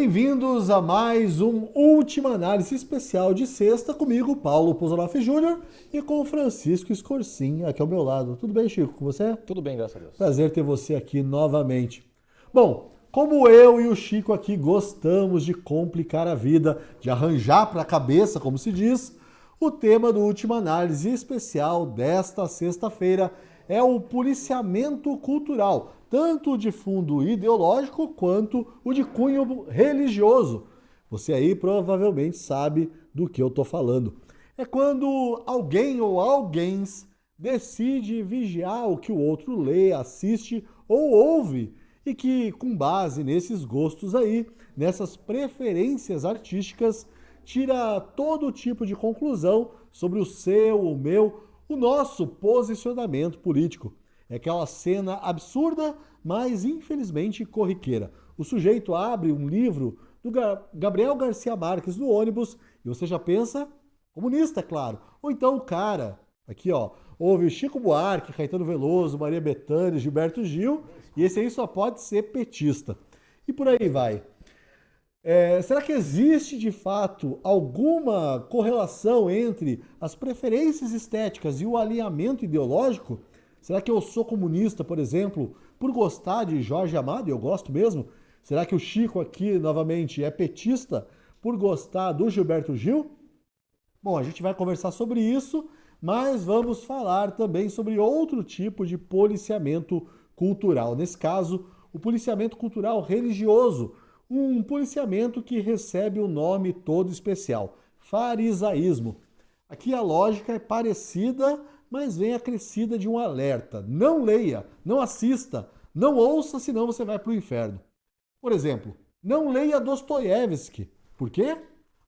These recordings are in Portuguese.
Bem-vindos a mais um Última Análise especial de sexta comigo, Paulo Pozoloff Jr. e com o Francisco Scorsin aqui ao meu lado. Tudo bem, Chico? Com você? Tudo bem, graças a Deus. Prazer ter você aqui novamente. Bom, como eu e o Chico aqui gostamos de complicar a vida, de arranjar para a cabeça, como se diz, o tema do Última Análise especial desta sexta-feira é o policiamento cultural, tanto de fundo ideológico quanto o de cunho religioso. Você aí provavelmente sabe do que eu estou falando. É quando alguém ou alguém decide vigiar o que o outro lê, assiste ou ouve e que, com base nesses gostos aí, nessas preferências artísticas, tira todo tipo de conclusão sobre o seu, o meu, o nosso posicionamento político. É aquela cena absurda, mas infelizmente corriqueira. O sujeito abre um livro do Gabriel Garcia Marques no ônibus e você já pensa, comunista, claro. Ou então o cara, aqui ó, ouve Chico Buarque, Caetano Veloso, Maria Bethânia, Gilberto Gil, e esse aí só pode ser petista. E por aí vai. Será que existe, de fato, alguma correlação entre as preferências estéticas e o alinhamento ideológico? Será que eu sou comunista, por exemplo, por gostar de Jorge Amado, e eu gosto mesmo? Será que o Chico aqui, novamente, é petista por gostar do Gilberto Gil? Bom, a gente vai conversar sobre isso, mas vamos falar também sobre outro tipo de policiamento cultural. Nesse caso, o policiamento cultural religioso. Um policiamento que recebe um nome todo especial, farisaísmo. Aqui a lógica é parecida, mas vem acrescida de um alerta. Não leia, não assista, não ouça, senão você vai para o inferno. Por exemplo, não leia Dostoiévski. Por quê?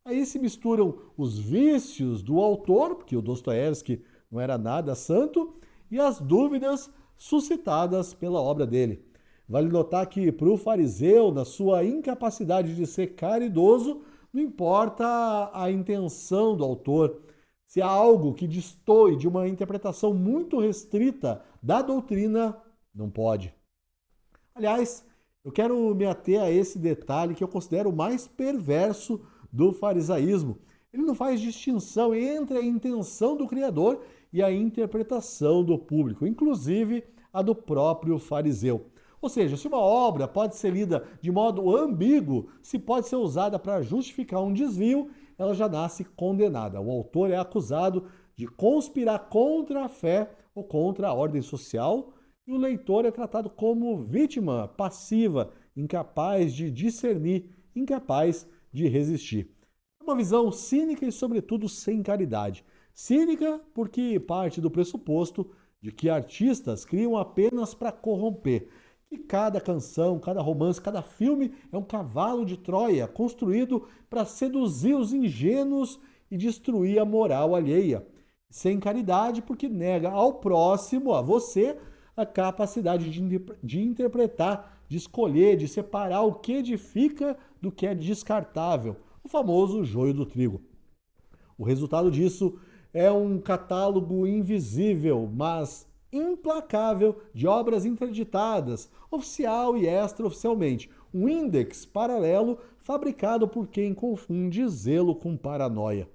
Aí se misturam os vícios do autor, porque o Dostoiévski não era nada santo, e as dúvidas suscitadas pela obra dele. Vale notar que para o fariseu, na sua incapacidade de ser caridoso, não importa a intenção do autor. Se há algo que destoe de uma interpretação muito restrita da doutrina, não pode. Aliás, eu quero me ater a esse detalhe que eu considero o mais perverso do farisaísmo. Ele não faz distinção entre a intenção do Criador e a interpretação do público, inclusive a do próprio fariseu. Ou seja, se uma obra pode ser lida de modo ambíguo, se pode ser usada para justificar um desvio, ela já nasce condenada. O autor é acusado de conspirar contra a fé ou contra a ordem social, e o leitor é tratado como vítima passiva, incapaz de discernir, incapaz de resistir. É uma visão cínica e, sobretudo, sem caridade. Cínica porque parte do pressuposto de que artistas criam apenas para corromper. Que cada canção, cada romance, cada filme é um cavalo de Troia construído para seduzir os ingênuos e destruir a moral alheia. Sem caridade, porque nega ao próximo, a você, a capacidade de interpretar, de escolher, de separar o que edifica do que é descartável. O famoso joio do trigo. O resultado disso é um catálogo invisível, mas implacável de obras interditadas, oficial e extraoficialmente. Um índex paralelo fabricado por quem confunde zelo com paranoia.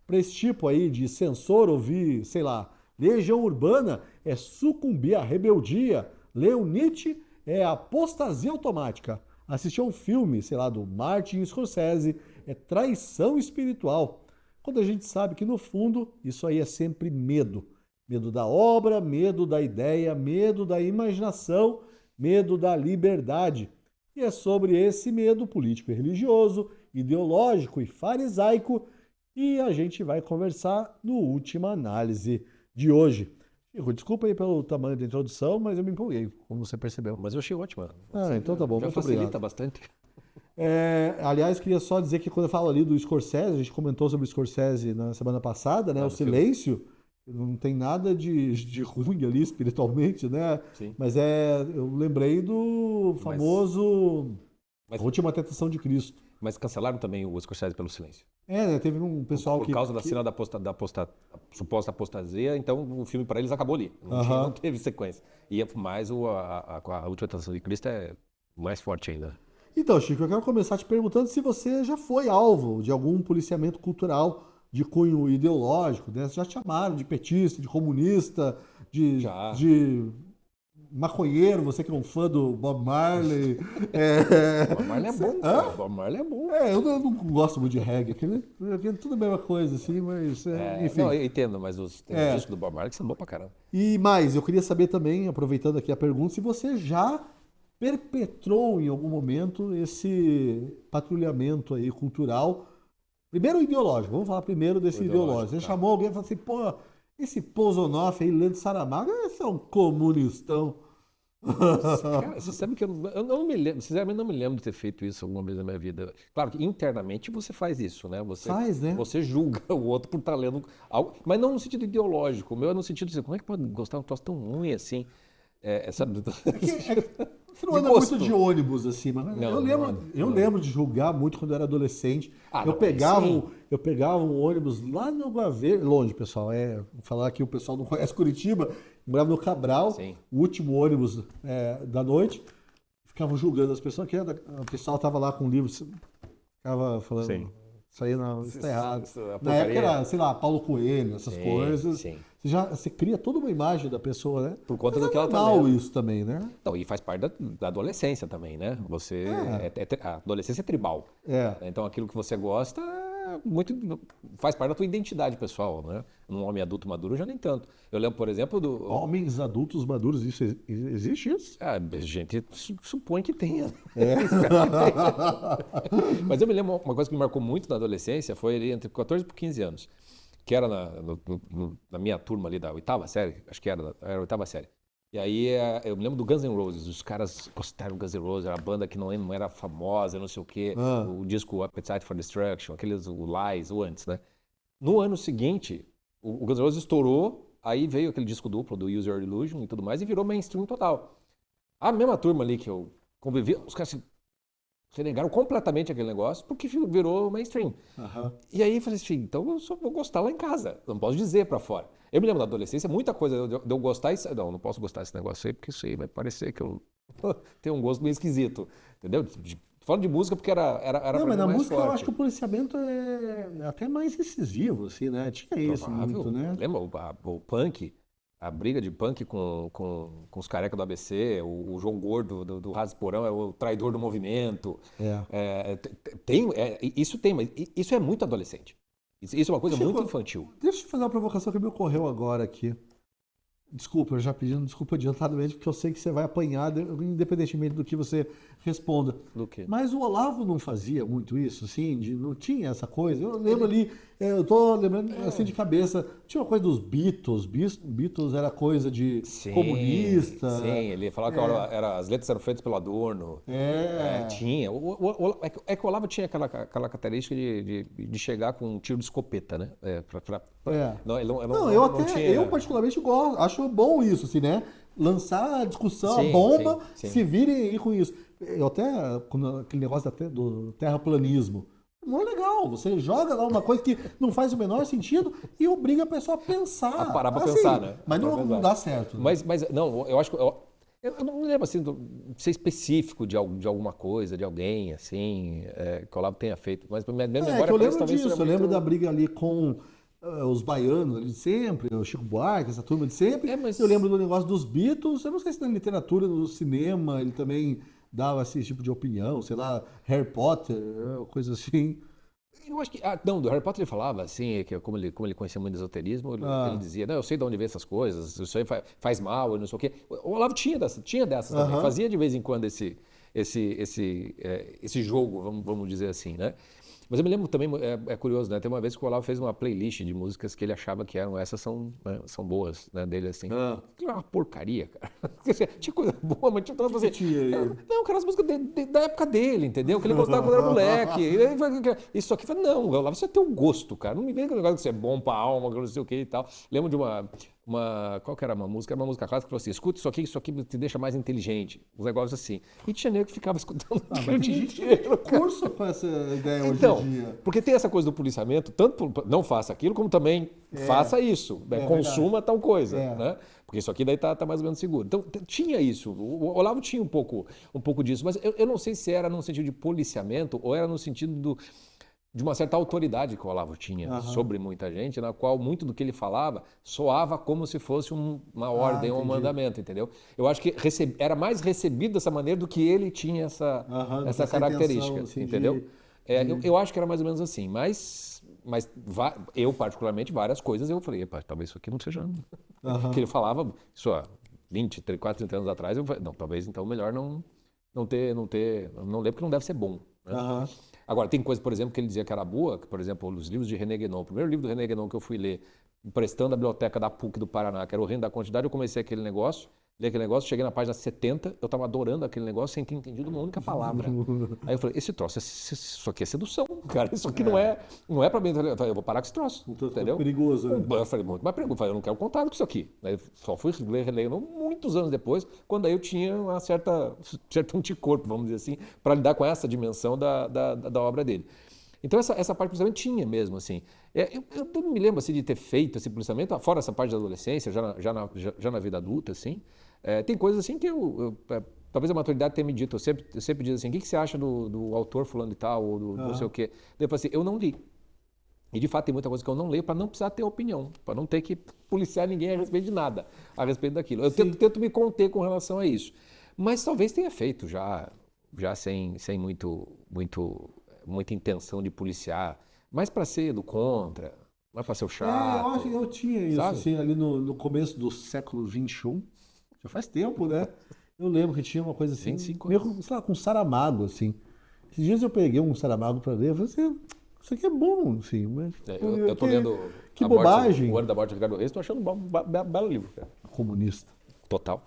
Para esse tipo aí de censor ouvir, sei lá, Legião Urbana é sucumbir à rebeldia, ler o Nietzsche é apostasia automática, assistir a um filme, sei lá, do Martin Scorsese é traição espiritual. Quando a gente sabe que no fundo isso aí é sempre medo. Medo da obra, medo da ideia, medo da imaginação, medo da liberdade. E é sobre esse medo político e religioso, ideológico e farisaico que a gente vai conversar no Última Análise de hoje. Chico, desculpa aí pelo tamanho da introdução, mas eu me empolguei, como você percebeu. Mas eu achei ótimo. Então tá bom, já muito facilita obrigado. bastante. Aliás, queria só dizer que quando eu falo ali do Scorsese, a gente comentou sobre o Scorsese na semana passada, né? O Silêncio. Não tem nada de ruim ali espiritualmente, né? Sim. Mas eu lembrei do famoso A Última Tentação de Cristo. Mas cancelaram também o Scorsese pelo silêncio. Né, teve um pessoal Por causa da cena da suposta apostasia, então o filme para eles acabou ali. Não teve sequência. E mais a Última Tentação de Cristo é mais forte ainda. Então, Chico, eu quero começar te perguntando se você já foi alvo de algum policiamento cultural de cunho ideológico, né? Já te chamaram de petista, de comunista, Já. de maconheiro, você que é um fã do Bob Marley. É, Bob Marley é bom, cara. Bob Marley é bom. eu não gosto muito de reggae, aqui é tudo a mesma coisa, assim, mas enfim. Não, eu entendo, mas tem os discos do Bob Marley que são bons pra caramba. E mais, eu queria saber também, aproveitando aqui a pergunta, se você já perpetrou em algum momento esse patrulhamento aí cultural, primeiro ideológico, vamos falar primeiro desse O ideológico. ideológico, Você tá. chamou alguém e falou assim, pô, esse Pozonoff aí, Leandro Saramago, esse é um comunistão. Cara, você sabe que eu não me lembro, sinceramente não me lembro de ter feito isso alguma vez na minha vida. Claro que internamente você faz isso, né? Faz, né? Você julga o outro por estar lendo algo, mas não no sentido ideológico. O meu é no sentido de como é que pode gostar de um troço tão ruim assim? Sabe? Você não De anda gosto. muito de ônibus assim, mas Não, eu lembro de julgar muito quando eu era adolescente. Ah, eu não, pegava, sim. eu pegava um ônibus lá no Água Verde, longe, pessoal. Vou falar que o pessoal não conhece Curitiba, eu morava no Cabral, Sim. o último ônibus da noite. Ficavam julgando as pessoas, o pessoal tava lá com livros, ficava falando, Sim. isso aí não, isso tá errado. Isso é Na porcaria. época era, sei lá, Paulo Coelho, essas Sim, coisas. sim. Você cria toda uma imagem da pessoa, né? Por conta Mas do que ela tá normal lendo. isso também, né? Não, e faz parte da adolescência também, né? A adolescência é tribal. É. Então aquilo que você gosta muito faz parte da tua identidade pessoal, né? Um homem adulto maduro já nem tanto. Eu lembro, por exemplo, Homens adultos maduros, isso existe isso? a gente supõe que tenha. Mas eu me lembro uma coisa que me marcou muito na adolescência foi ali entre 14 e 15 anos, que era na minha turma ali da oitava série, acho que era a oitava série. E aí eu me lembro do Guns N' Roses, os caras gostaram do Guns N' Roses, era a banda que não era famosa, não sei o quê, o disco Appetite for Destruction, o Lies, o antes, né? No ano seguinte, o Guns N' Roses estourou, aí veio aquele disco duplo do Use Your Illusion e tudo mais, e virou mainstream total. A mesma turma ali que eu convivi, os caras se negaram completamente aquele negócio porque virou mainstream. E aí eu falei assim, então eu só vou gostar lá em casa, não posso dizer pra fora. Eu me lembro da adolescência, muita coisa de eu gostar e... Não posso gostar desse negócio aí, porque isso aí vai parecer que eu tenho um gosto meio esquisito, entendeu? Falando de música, porque era Não, pra mas mim na mais música forte. eu acho que o policiamento é até mais incisivo, assim, né? Tinha isso Provável. muito, né? Lembra o punk? A briga de punk com os carecas do ABC, o João Gordo do Raso Porão é o traidor do movimento. Isso tem, mas isso é muito adolescente. Isso é uma coisa Chico, muito infantil. Deixa eu te fazer uma provocação que me ocorreu agora aqui. Desculpa, eu já pedindo desculpa adiantadamente, porque eu sei que você vai apanhar, independentemente do que você responda. Do quê? Mas o Olavo não fazia muito isso, assim, não tinha essa coisa. Eu lembro ali, eu tô lembrando assim de cabeça, tinha uma coisa dos Beatles, Beatles era coisa de comunista. Sim, ele falava que as letras eram feitas pelo Adorno. Tinha. É que o Olavo tinha aquela característica de chegar com um tiro de escopeta, né? Eu particularmente gosto, acho bom isso, assim, né? Lançar a discussão, a Sim, bomba, sim. se virem aí com isso. Eu até, aquele negócio do terraplanismo, não é legal, você joga lá uma coisa que não faz o menor sentido e obriga a pessoa a pensar. A parar pra assim, pensar, né? Mas Pra não pensar. dá certo. Né? Mas não, eu acho que... Eu não me lembro, assim, de ser específico de alguma coisa, de alguém, assim, que o Olavo tenha feito. Mas minha memória que eu lembro talvez disso, seja eu lembro muito- da briga ali com os baianos ali de sempre, o Chico Buarque, essa turma de sempre. Mas- Eu lembro do negócio dos Beatles, eu não sei se na literatura, no cinema, ele também dava esse tipo de opinião, sei lá, Harry Potter, coisa assim. Eu acho que... não, do Harry Potter ele falava, assim, que como ele conhecia muito esoterismo, ele dizia, não, eu sei de onde vem essas coisas, isso aí faz mal, e não sei o quê. O Olavo tinha dessas também, fazia de vez em quando esse jogo, vamos dizer assim, né? Mas eu me lembro também, é curioso, né? Tem uma vez que o Olavo fez uma playlist de músicas que ele achava que essas são boas, né? Dele, assim. Aquilo é uma porcaria, cara. Tinha coisa boa, mas tinha tanto assim. Não, cara, as músicas da época dele, entendeu? Que ele gostava quando era moleque. Isso aqui, não, o Olavo, você tem um gosto, cara. Não me vem com o negócio que você é bom pra alma, que não sei o que e tal. Lembro de uma... qual que era uma música? Era uma música clássica que falou assim, escuta isso aqui te deixa mais inteligente. Os negócios assim. E tinha nego que ficava escutando Mas aquilo o tem dia gente que inteiro, tem curso com essa ideia então, hoje em dia. porque tem essa coisa do policiamento, tanto não faça aquilo, como também faça isso, né? Consuma tal coisa, né? Porque isso aqui daí tá mais ou menos seguro. Então, tinha isso. O Olavo tinha um pouco disso, mas eu não sei se era no sentido de policiamento ou era no sentido de uma certa autoridade que o Olavo tinha sobre muita gente, na qual muito do que ele falava soava como se fosse uma ordem ou um mandamento, entendeu? Eu acho que era mais recebido dessa maneira do que ele tinha essa característica, intenção, assim, entendeu? Eu acho que era mais ou menos assim, mas eu, particularmente, várias coisas eu falei, talvez isso aqui não seja... Que ele falava isso há 20, 34, 30 anos atrás, eu falei, não, talvez então melhor não ler, porque não deve ser bom, né? Agora, tem coisa, por exemplo, que ele dizia que era boa, que, por exemplo, os livros de René Guénon. O primeiro livro do René Guénon que eu fui ler, emprestando a biblioteca da PUC do Paraná, que era O Reino da Quantidade, eu comecei aquele negócio, li aquele negócio, cheguei na página 70, eu estava adorando aquele negócio sem ter entendido uma única palavra. Aí eu falei, esse troço, isso aqui é sedução, cara, isso aqui não é para mim, eu vou parar com esse troço, entendeu? Perigoso, né? Eu falei, muito mais perigoso, eu não quero contato com isso aqui. Aí só fui ler René Guénon muitos anos depois, quando aí eu tinha uma certo anticorpo, vamos dizer assim, para lidar com essa dimensão da obra dele. Então essa parte do policiamento tinha mesmo, assim. Eu não me lembro assim, de ter feito esse policiamento, fora essa parte da adolescência, já na vida adulta, assim. Tem coisas assim que talvez a maturidade tenha me dito. Eu sempre digo assim, o que você acha do autor fulano e tal, ou do não sei o quê? Daí eu falei assim, eu não li. E de fato tem muita coisa que eu não leio para não precisar ter opinião, para não ter que policiar ninguém a respeito de nada, a respeito daquilo. Eu tento me conter com relação a isso. Mas talvez tenha feito já sem muita intenção de policiar, mais para ser do contra, mais para ser o chato. Eu acho que eu tinha isso, sabe? assim, ali no começo do século XXI. Já faz tempo, né? Eu lembro que tinha uma coisa assim, 25 meio, anos. sei lá, com Saramago, assim. Esses dias eu peguei um Saramago para ler, eu falei assim, isso aqui é bom, assim, mas... Eu tô lendo que bobagem. O Ano da Morte de Ricardo Reis, tô achando um belo livro, cara. Comunista. Total.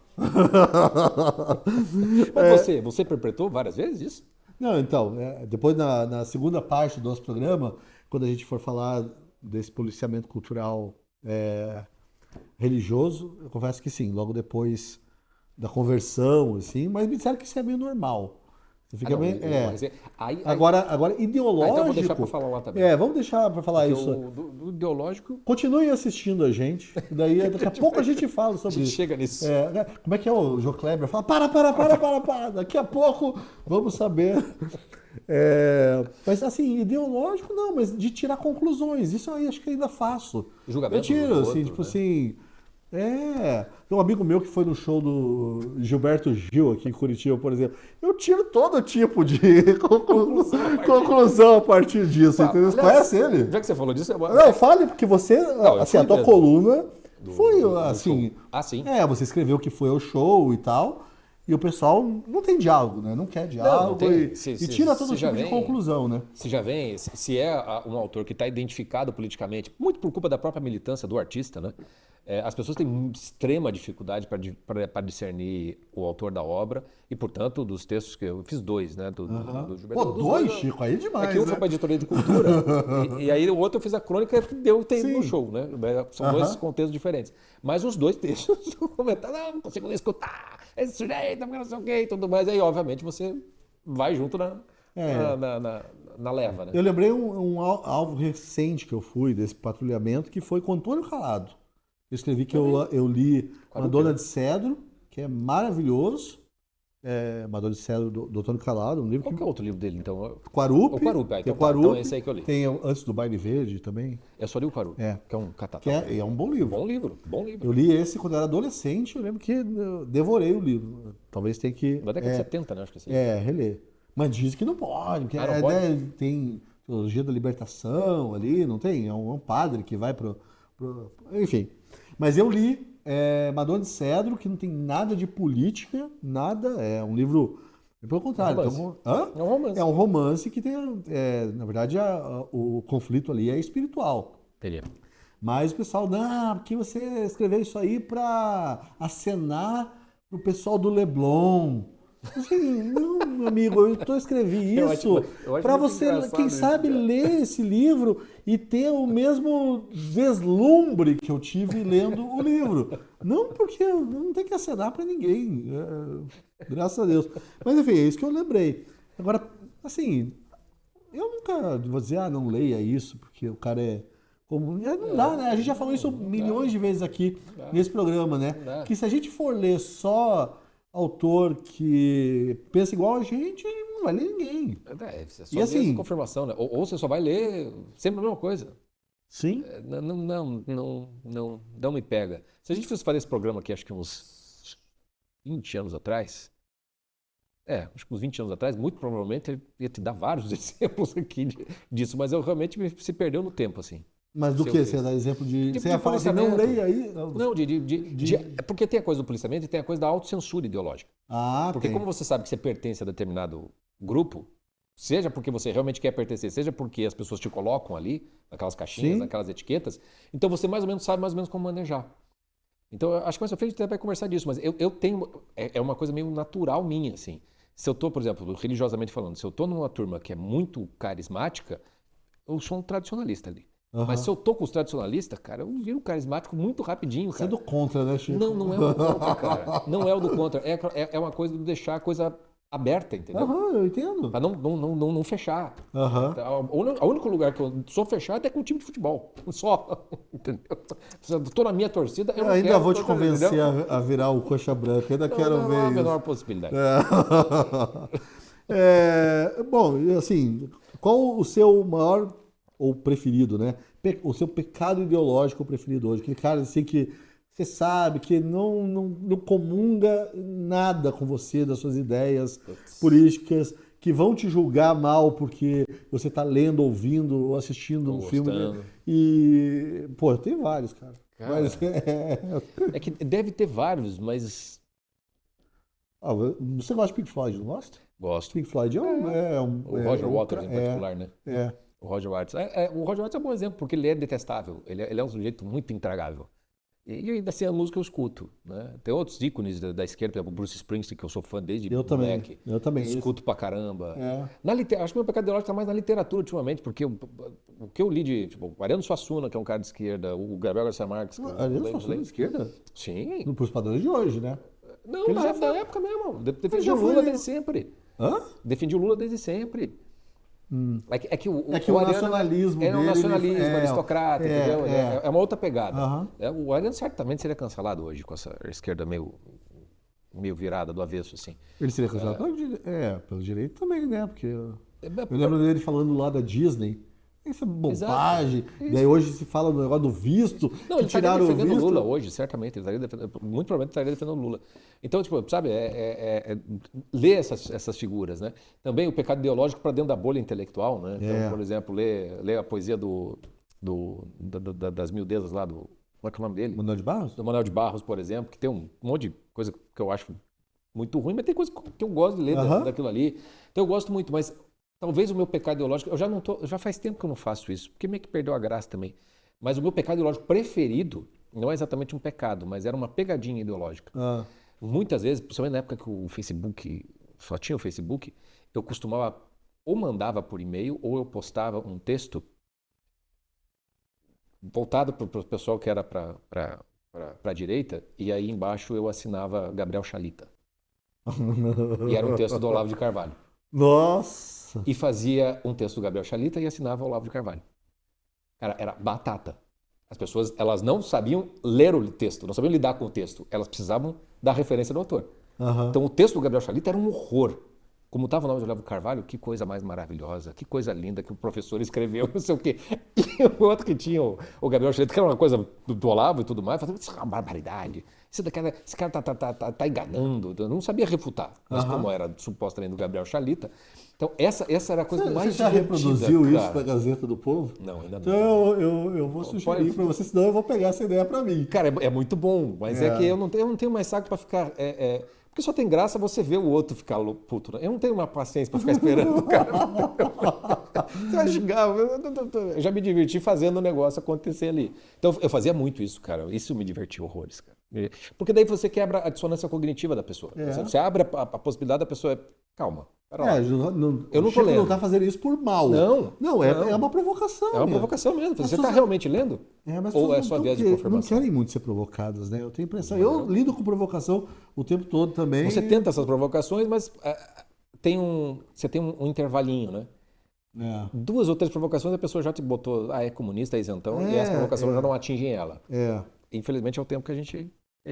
Mas você perpetrou várias vezes isso? Não, então, depois na segunda parte do nosso programa, quando a gente for falar desse policiamento cultural religioso, eu confesso que sim, logo depois da conversão, assim, mas me disseram que isso é meio normal. Você fica meio... Agora, ideológico... então vou deixar para falar lá também. Vamos deixar para falar Porque isso. Do ideológico... Continue assistindo a gente, daí daqui a pouco a gente fala sobre isso. Chega nisso. Como é que é o João Kleber? Fala, para, daqui a pouco vamos saber. Mas assim, ideológico não, mas de tirar conclusões, isso aí acho que ainda faço. Julgamento eu tiro, do assim, outro, tipo né? assim... Tem um amigo meu que foi no show do Gilberto Gil aqui em Curitiba, por exemplo. Eu tiro todo tipo de conclusão a partir disso, entendeu? Você conhece ele? Já que você falou disso... Não, fale, porque você, assim, a tua coluna foi assim... show. Ah, sim. Você escreveu que foi ao show e tal, e o pessoal não tem diálogo, né? Não quer diálogo e tira todo tipo de conclusão, né? Se é um autor que está identificado politicamente, muito por culpa da própria militância do artista, né? As pessoas têm extrema dificuldade para discernir o autor da obra e, portanto, dos textos que eu fiz 2, né? Do Gilberto. Pô, 2, Chico, aí é demais, que um foi para a editoria de cultura e aí o outro eu fiz a crônica que deu tempo no show, né? São 2 contextos diferentes. Mas os 2 textos, comentário, não consigo nem escutar, esse sujeito, não sei o quê e tudo mais. Aí, obviamente, você vai junto na leva, né? Eu lembrei um alvo recente que eu fui desse patrulhamento, que foi com Antônio Calado. Eu escrevi que eu li Madonna de Cedro, que é maravilhoso. Madonna de Cedro, do Antônio Calado, um livro. Qual que é o outro livro dele, então? Quarupi. O Quarupi, Tem o Quarupi. Então é esse aí que eu li. Tem Antes do Baile Verde também. Eu só li o Quarupi, que é um catatão. Que é um bom livro. Bom livro. Eu li esse quando eu era adolescente, eu lembro que eu devorei o livro. Talvez tenha que... Da década de 70, né? Acho que assim. Reler. Mas diz que não pode, porque não pode? Tem teologia da libertação ali, não tem? É um padre que vai pro... Enfim. Mas eu li Madonna de Cedro, que não tem nada de política, nada. É um livro... Pelo contrário. É um romance. É um romance que tem... na verdade, o conflito ali é espiritual. Teria. Mas o pessoal, não, porque você escreveu isso aí para acenar pro pessoal do Leblon. Assim, não, meu amigo, eu escrevi Eu isso acho para muito você, engraçado quem isso, sabe, cara. ler esse livro e ter o mesmo deslumbre que eu tive lendo o livro. Não porque não tem que acenar para ninguém, graças a Deus. Mas enfim, é isso que eu lembrei. Agora, assim, eu nunca vou dizer, não leia isso, porque o cara é. Não dá, né? A gente já falou isso Não dá, milhões de vezes aqui não dá, nesse programa, né? não dá. Que se a gente for ler só autor que pensa igual a gente, não vai ler ninguém. É só E ver assim, essa confirmação, né? Ou você só vai ler sempre a mesma coisa. sim, Não me pega. Se a gente fosse fazer esse programa aqui, acho que uns 20 anos atrás, acho que uns 20 anos atrás, muito provavelmente ele ia te dar vários exemplos aqui disso, mas eu realmente se perdeu no tempo, assim. mas do Se eu que? fiz. Você dá exemplo de. Tipo Você de ia falar assim, não policiamento. leia aí? Não, é porque tem a coisa do policiamento e tem a coisa da autocensura ideológica. Ah, Porque tem. como você sabe que você pertence a determinado grupo, seja porque você realmente quer pertencer, seja porque as pessoas te colocam ali, naquelas caixinhas, Sim. naquelas etiquetas, então você mais ou menos sabe mais ou menos como manejar. Então, eu acho que mais pra frente a gente até vai conversar disso, mas eu tenho. É uma coisa meio natural minha, assim. Se eu tô, por exemplo, religiosamente falando, se eu tô numa turma que é muito carismática, eu sou um tradicionalista ali. Mas se Aham. eu tô com os tradicionalistas, cara, eu viro carismático muito rapidinho, Você é cara. do contra, né, Chico? Não é o do contra, cara. Não é o do contra. É uma coisa de deixar a coisa aberta, entendeu? Aham, eu entendo. Pra não fechar. Aham. O único lugar que eu sou fechado é com o time de futebol. Só. Entendeu? Se eu tô na minha torcida, eu Eu não ainda quero. vou te convencer Entendeu? a virar o coxa branca, ainda Não, quero não ver há a isso. menor possibilidade. Bom, e assim, qual o seu maior ou preferido, né? O seu pecado ideológico preferido hoje? Aquele cara assim que você sabe que não comunga nada com você, das suas ideias políticas, que vão te julgar mal porque você está lendo, ouvindo ou assistindo Tô um filme. gostando. E, pô, tem vários, cara. Cara, Mas é que deve ter vários, mas você gosta de Pink Floyd, não gosta? gosto. Pink Floyd O Roger Waters, em é, particular, né? é. O Roger Waters. O Roger Waters é um bom exemplo, porque ele é detestável. Ele é um sujeito muito intragável. E ainda assim, a música eu escuto, né? Tem outros ícones da esquerda, por exemplo, o Bruce Springsteen, que eu sou fã desde Eu também, moleque. eu também. Escuto pra caramba. É. Acho que meu pecado ideológico está mais na literatura ultimamente, porque o que eu li de, tipo, o Ariano Suassuna, que é um cara de esquerda, o Gabriel Garcia Marques. que eu Ariano leio- Suassuna leio- de esquerda? Sim. Para os padrões de hoje, né? Não, Ele já da foi- época mesmo. Defendi já o foi Lula ali. desde sempre. Hã? Defendi o Lula desde sempre. É que o É que o Ariano nacionalismo é um dele, nacionalismo ele- aristocrata, entendeu? É uma outra pegada. Aham. O Ariano certamente seria cancelado hoje, com essa esquerda meio virada do avesso, assim. Ele seria cancelado pelo direito também, né? Porque eu lembro dele falando lá da Disney. Isso é bobagem. Exato. Daí hoje se fala do negócio do visto, Não, que ele estaria tiraram o defendendo o visto. Lula hoje, certamente. Muito provavelmente estaria defendendo o Lula. Então, tipo, sabe, ler essas figuras, né? Também o pecado ideológico para dentro da bolha intelectual, né? Então, por exemplo, ler a poesia das miudezas lá do... Como é que é o nome dele? Manuel de Barros? Do Manuel de Barros, por exemplo, que tem um monte de coisa que eu acho muito ruim, mas tem coisa que eu gosto de ler daquilo ali. Então eu gosto muito, mas talvez o meu pecado ideológico, já faz tempo que eu não faço isso, porque meio que perdeu a graça também. Mas o meu pecado ideológico preferido não é exatamente um pecado, mas era uma pegadinha ideológica. Ah. Muitas vezes, principalmente na época que o Facebook, só tinha o Facebook, eu costumava, ou mandava por e-mail, ou eu postava um texto voltado para o pessoal que era para a direita, e aí embaixo eu assinava Gabriel Chalita. E era um texto do Olavo de Carvalho. Nossa! E fazia um texto do Gabriel Chalita e assinava Olavo de Carvalho. Cara, era batata. As pessoas, elas não sabiam ler o texto, não sabiam lidar com o texto. Elas precisavam da referência do autor. Aham. Então o texto do Gabriel Chalita era um horror. Como estava o nome de Olavo de Carvalho, que coisa mais maravilhosa, que coisa linda que o professor escreveu, não sei o quê. E o outro que tinha o Gabriel Chalita, que era uma coisa do Olavo e tudo mais, falava, isso é uma barbaridade. Esse cara tá enganando. Eu não sabia refutar, mas como era supostamente do Gabriel Chalita. Então essa era a coisa mais Você já divertida, reproduziu isso cara. na Gazeta do Povo? Não, ainda não. Então eu vou sugerir para você, senão eu vou pegar essa ideia para mim. Cara, é muito bom, mas é que eu não tenho mais saco para ficar... Porque só tem graça você ver o outro ficar puto. Né? Eu não tenho uma paciência para ficar esperando, cara. Você vai xingar. Eu já me diverti fazendo o negócio acontecer ali. Então eu fazia muito isso, cara. Isso me divertia horrores, cara. Porque daí você quebra a dissonância cognitiva da pessoa. Você abre a possibilidade da pessoa... Calma, pera lá. Eu não tô lendo. Não tá fazendo isso por mal. Não, é uma provocação. É uma provocação mesmo. Você está realmente lendo? Ou é só viés de confirmação? Não querem muito ser provocadas, né? Eu tenho a impressão. Eu lido com provocação o tempo todo também. Você tenta essas provocações, mas você tem um intervalinho, né? 2 ou 3 provocações a pessoa já te botou, é comunista, é isentão, e essa provocação já não atingem ela. Infelizmente é o tempo que a gente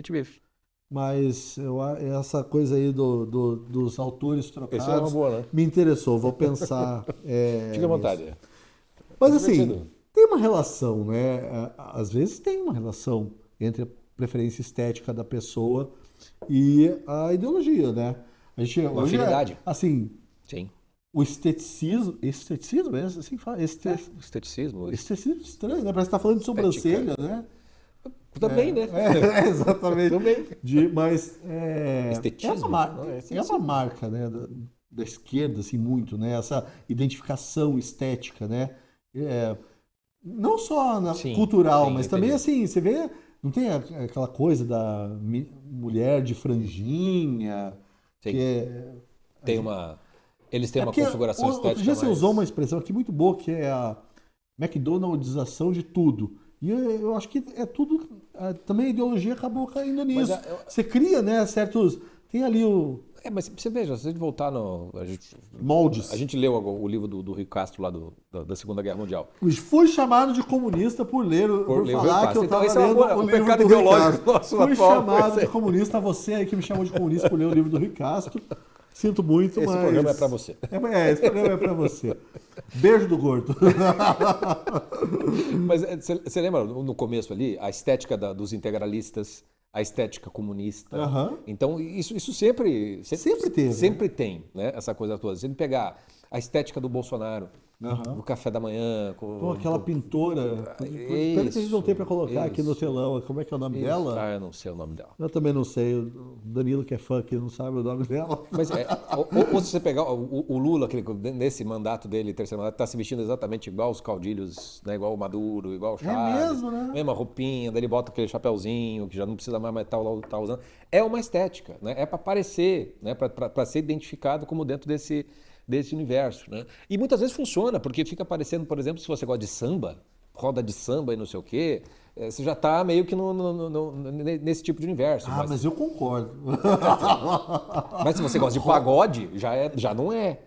vive. Mas essa coisa aí dos autores trocados é uma boa, né? me interessou, vou pensar. Fica à vontade. Mas assim, tem uma relação, né? Às vezes tem uma relação entre a preferência estética da pessoa e a ideologia, né? A gente, uma afinidade. Assim, sim. O esteticismo é assim que fala? Esteticismo estranho, né? Parece que tá falando de sobrancelha, né? Também, né? Exatamente. Também. Mas estetismo, é uma marca, né, da esquerda, assim, muito, né? Essa identificação estética, né? Não só cultural, mas também, assim, você vê, não tem aquela coisa da mulher de franjinha, tem uma... Eles têm uma configuração estética. Outro dia você usou uma expressão aqui muito boa, que é a McDonaldização de tudo. E eu acho que é tudo... Também a ideologia acabou caindo nisso. Você cria, né, certos... Tem ali o... mas você veja, se a gente voltar no... moldes. A gente leu o livro do Rui Castro lá da Segunda Guerra Mundial. Fui chamado de comunista por falar que eu estava lendo o livro pecado do ideológico nosso. Fui chamado de comunista, você aí que me chamou de comunista por ler o livro do Rui Castro. Sinto muito, mas... Esse programa é pra você. Esse programa é pra você. Beijo do gordo. Mas você lembra, no começo ali, a estética dos integralistas, a estética comunista. Então, isso sempre teve. Sempre tem, né? Essa coisa toda. Se a gente pegar a estética do Bolsonaro, do café da manhã... aquela pintora... Pena que a gente não tem para colocar aqui no telão. Como é que é o nome dela? Eu não sei o nome dela. Eu também não sei. O Danilo, que é fã aqui, não sabe o nome dela. Mas ou se você pegar o Lula, nesse mandato dele, terceiro mandato, está se vestindo exatamente igual os caudilhos, né? Igual o Maduro, igual o Chaves. É mesmo, né? Mesma roupinha, daí ele bota aquele chapéuzinho, que já não precisa mais tá usando. É uma estética, né? É para aparecer, né? Para ser identificado como dentro desse universo, né? E muitas vezes funciona, porque fica aparecendo, por exemplo, se você gosta de samba, roda de samba e não sei o quê, você já está meio que nesse tipo de universo. Mas eu concordo. Mas se você gosta de pagode, já não é.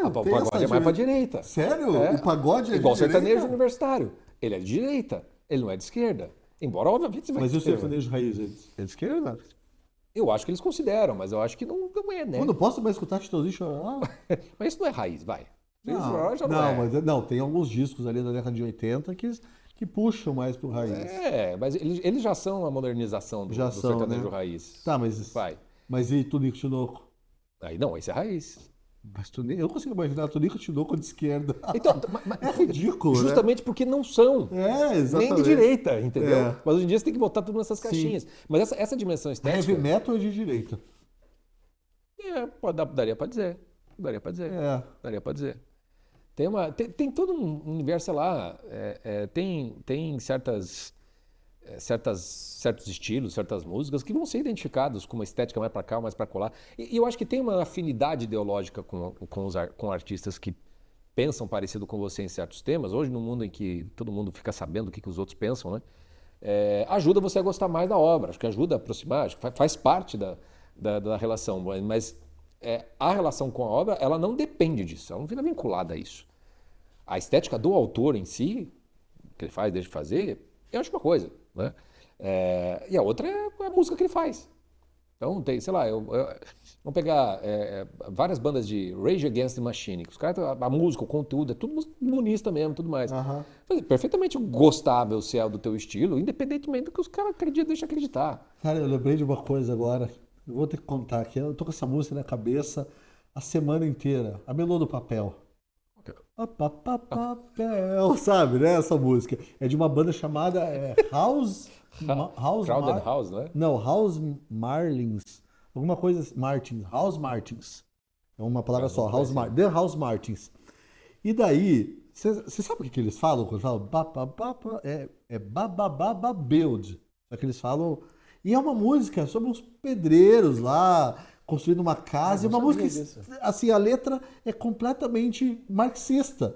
O pagode é mais para direita. Sério? O pagode é igual de sertanejo direita? universitário. Ele é de direita, ele não é de esquerda. Embora, obviamente, você vai Mas e o sertanejo raiz é de esquerda? Eu acho que eles consideram, mas eu acho que não é, né? Eu não posso mais escutar Chitãozinho chorar. Mas isso não é raiz, vai. Mas tem alguns discos ali da década de 80 que puxam mais pro raiz. Mas eles já são a modernização do sertanejo raiz. Tá, mas e Tunico Tinoco? Aí não, esse é raiz. Mas eu não consigo imaginar Tunico Tinoco de esquerda. Então, é ridículo, justamente porque não são. Exatamente. Nem de direita, entendeu? Mas hoje em dia você tem que botar tudo nessas caixinhas. Mas essa dimensão estética... Heavy metal é de direita. Daria pra dizer. Daria pra dizer. Tem todo um universo, sei lá, tem certos estilos, certas músicas que vão ser identificados com uma estética mais para cá, mais para colar. E eu acho que tem uma afinidade ideológica com artistas que pensam parecido com você em certos temas. Hoje, num mundo em que todo mundo fica sabendo o que os outros pensam, né? Ajuda você a gostar mais da obra. Acho que ajuda a aproximar, acho que faz parte da relação. Mas a relação com a obra, ela não depende disso, ela não fica vinculada a isso. A estética do autor em si, que ele faz, deixa de fazer, é a última coisa, né? E a outra é a música que ele faz. Então, tem, sei lá, vamos pegar várias bandas de Rage Against the Machine, que os caras, a música, o conteúdo, é tudo música comunista mesmo, tudo mais. Perfeitamente gostável se é do teu estilo, independentemente do que os caras deixam de acreditar. Cara, eu lembrei de uma coisa agora, eu vou ter que contar aqui, eu tô com essa música na cabeça a semana inteira, a Melô do Papel. Papel, sabe, né, essa música. É de uma banda chamada House House, não é? Não, House Martins. Alguma coisa assim. House Martins. É uma palavra só. The House Martins. E daí, você sabe o que eles falam quando falam? Babababa build. Só que eles falam. E é uma música sobre uns pedreiros lá, construindo uma casa. E uma música, assim, a letra é completamente marxista.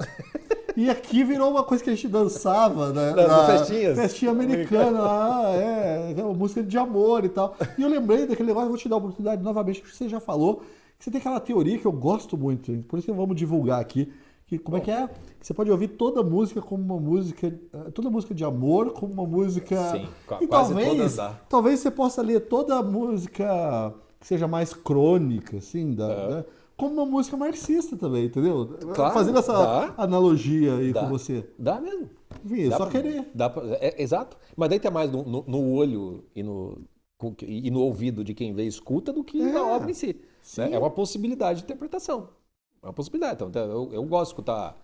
E aqui virou uma coisa que a gente dançava, né? Nas festinhas. Festinha americana lá, é uma música de amor e tal. E eu lembrei daquele negócio, vou te dar a oportunidade novamente, que você já falou, que você tem aquela teoria que eu gosto muito, por isso que vamos divulgar aqui. Que, como é que é? Que você pode ouvir toda música como uma música, toda música de amor como uma música. Sim, e quase todas dá. talvez você possa ler toda música que seja mais crônica, assim, né? Como uma música marxista também, entendeu? Claro, fazendo essa analogia aí com você. Dá mesmo. Enfim, é só querer. Exato. Mas daí tem mais no olho e no ouvido de quem vê e escuta do que na obra em si. Né? É uma possibilidade de interpretação. É uma possibilidade. Então, eu gosto de escutar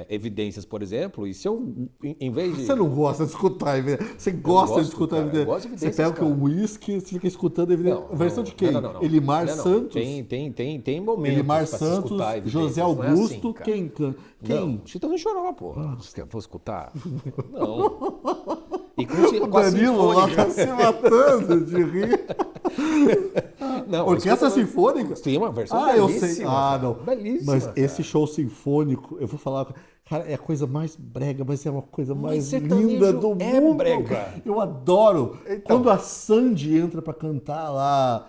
evidências, por exemplo, e se eu, em vez de... Você não gosta de escutar evidências. Você gosta de escutar evidências. Eu gosto de evidências. Você pega o uísque e fica escutando evidências. Versão de quem? Não. Elimar Santos? Tem momentos Elimar pra Santos, se escutar evidências. José Augusto, não é assim, quem? Não, Chitão Choró, pô. Você quer escutar? Não. E O Danilo lá tá se matando de rir. Não, Orquestra Sinfônica? Tem uma versão belíssima. Eu sei. Não. Belíssima, mas cara. esse show sinfônico, eu vou falar, cara, é a coisa mais brega, mas é uma coisa mais sertanejo linda do é mundo. brega. Eu adoro. Então. Quando a Sandy entra pra cantar lá,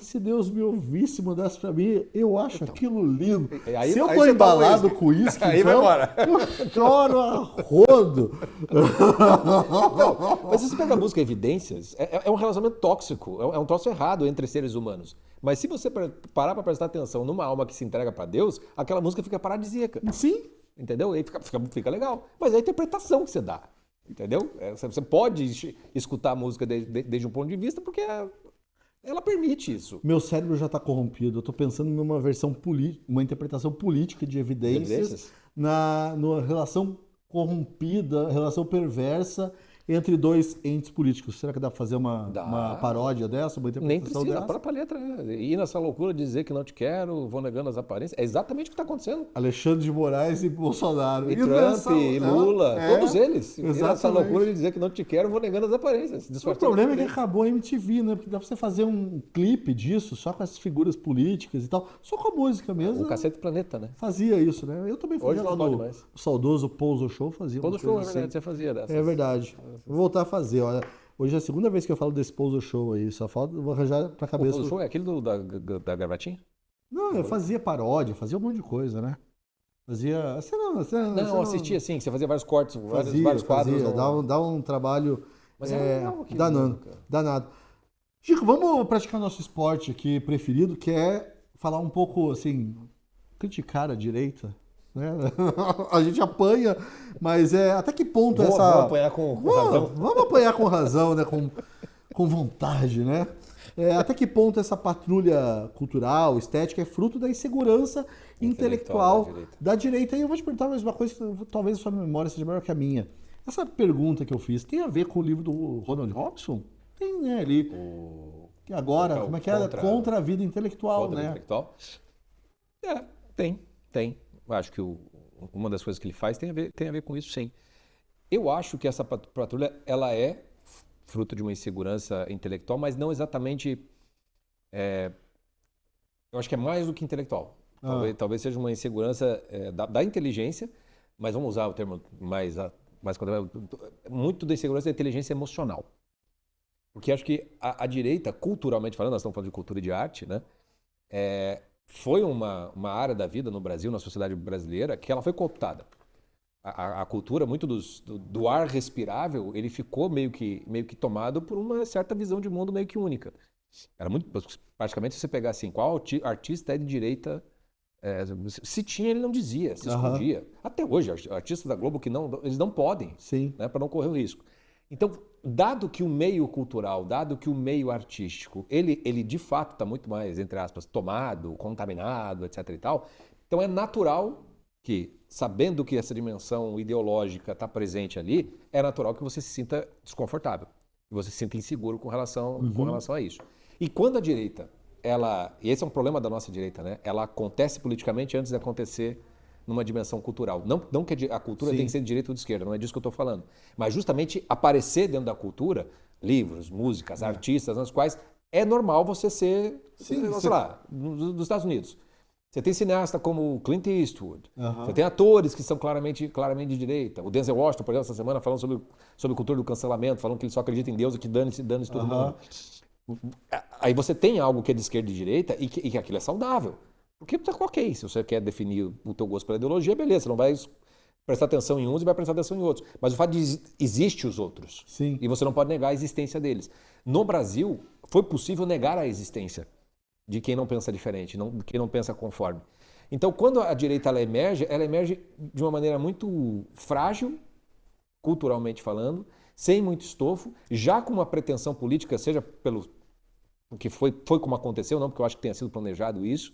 se Deus me ouvisse, mandasse pra mim, eu acho aquilo lindo. Aí, se eu tô embalado com isso, aí então, vai embora. eu choro a rodo. Não, mas se você pega a música Evidências, é um relacionamento tóxico, é um troço errado entre seres humanos. Mas se você parar para prestar atenção numa alma que se entrega para Deus, aquela música fica paradisíaca. Sim. Entendeu? Aí fica legal. Mas é a interpretação que você dá. Entendeu? Você pode escutar a música desde um ponto de vista, porque ela permite isso. Meu cérebro já está corrompido. Eu estou pensando numa versão política, uma interpretação política de evidências, numa relação corrompida, relação perversa entre dois entes políticos. Será que dá para fazer uma paródia dessa, uma interpretação Nem precisa, dessa? a própria letra. Né? Ir nessa loucura de dizer que não te quero, vou negando as aparências. É exatamente o que está acontecendo. Alexandre de Moraes e Bolsonaro. E Trump, e Lula, todos eles. Ir nessa loucura de dizer que não te quero, vou negando as aparências. O problema é que acabou a MTV, né? Porque dá pra você fazer um clipe disso, só com essas figuras políticas e tal, só com a música mesmo. O Cacete Planeta, né? Fazia isso, né? Eu também fazia lá no saudoso Pouso Show, fazia. Pouso Show, é verdade, você fazia dessas. É verdade. Vou voltar a fazer, olha. Hoje é a segunda vez que eu falo desse Pouso Show aí, só falta, vou arranjar pra cabeça. O Pouso Show é aquele da gravatinha? Não, eu fazia paródia, fazia um monte de coisa, né? Fazia... Não, assistia assim, você fazia vários cortes, vários quadros. Dá um trabalho... Mas é legal aquilo. Danado. Chico, vamos praticar nosso esporte aqui preferido, que é falar um pouco, assim, criticar a direita. Né? A gente apanha, mas até que ponto Vamos apanhar com razão. Vamos apanhar com razão, né? Com vontade, né? Até que ponto essa patrulha cultural, estética, é fruto da insegurança intelectual da direita. E eu vou te perguntar mais uma coisa, talvez a sua memória seja melhor que a minha. Essa pergunta que eu fiz tem a ver com o livro do Ronald Robson? Tem, né, ali. Agora, como é que é? Contra a vida intelectual, né? Intelectual? Tem. Eu acho que uma das coisas que ele faz tem a ver com isso, sim. Eu acho que essa patrulha, ela é fruto de uma insegurança intelectual, mas não exatamente... eu acho que é mais do que intelectual. Talvez seja uma insegurança da inteligência, mas vamos usar o termo mais muito da insegurança da inteligência emocional. Porque acho que a direita, culturalmente falando, nós estamos falando de cultura e de arte, né? Foi uma área da vida no Brasil, na sociedade brasileira, que ela foi cooptada. A cultura, muito do ar respirável, ele ficou meio que tomado por uma certa visão de mundo meio que única. Era muito, praticamente, se você pegar assim, qual artista é de direita, se tinha, ele não dizia, se escondia. Até hoje, artistas da Globo que eles não podem, né, para não correr o risco. Então, dado que o meio cultural, dado que o meio artístico, ele de fato está muito mais, entre aspas, tomado, contaminado, etc. e tal, então é natural que, sabendo que essa dimensão ideológica está presente ali, é natural que você se sinta desconfortável, que você se sinta inseguro com relação a isso. E quando a direita, e esse é um problema da nossa direita, né? Ela acontece politicamente antes de acontecer numa dimensão cultural. Não que a cultura Sim. tem que ser de direita ou de esquerda, não é disso que eu estou falando. Mas justamente aparecer dentro da cultura, livros, músicas, artistas, nas quais é normal você ser, sei lá, dos Estados Unidos. Você tem cineasta como Clint Eastwood, você tem atores que são claramente de direita. O Denzel Washington, por exemplo, essa semana falando sobre cultura do cancelamento, falando que ele só acredita em Deus e que dane-se todo mundo. Aí você tem algo que é de esquerda e de direita e que aquilo é saudável. Porque tá ok, se você quer definir o teu gosto pela ideologia, beleza, você não vai prestar atenção em uns e vai prestar atenção em outros. Mas o fato de existir os outros. Sim. E você não pode negar a existência deles. No Brasil, foi possível negar a existência de quem não pensa diferente, de quem não pensa conforme. Então, quando a direita ela emerge de uma maneira muito frágil, culturalmente falando, sem muito estofo, já com uma pretensão política, seja pelo que foi como aconteceu, não porque eu acho que tenha sido planejado isso.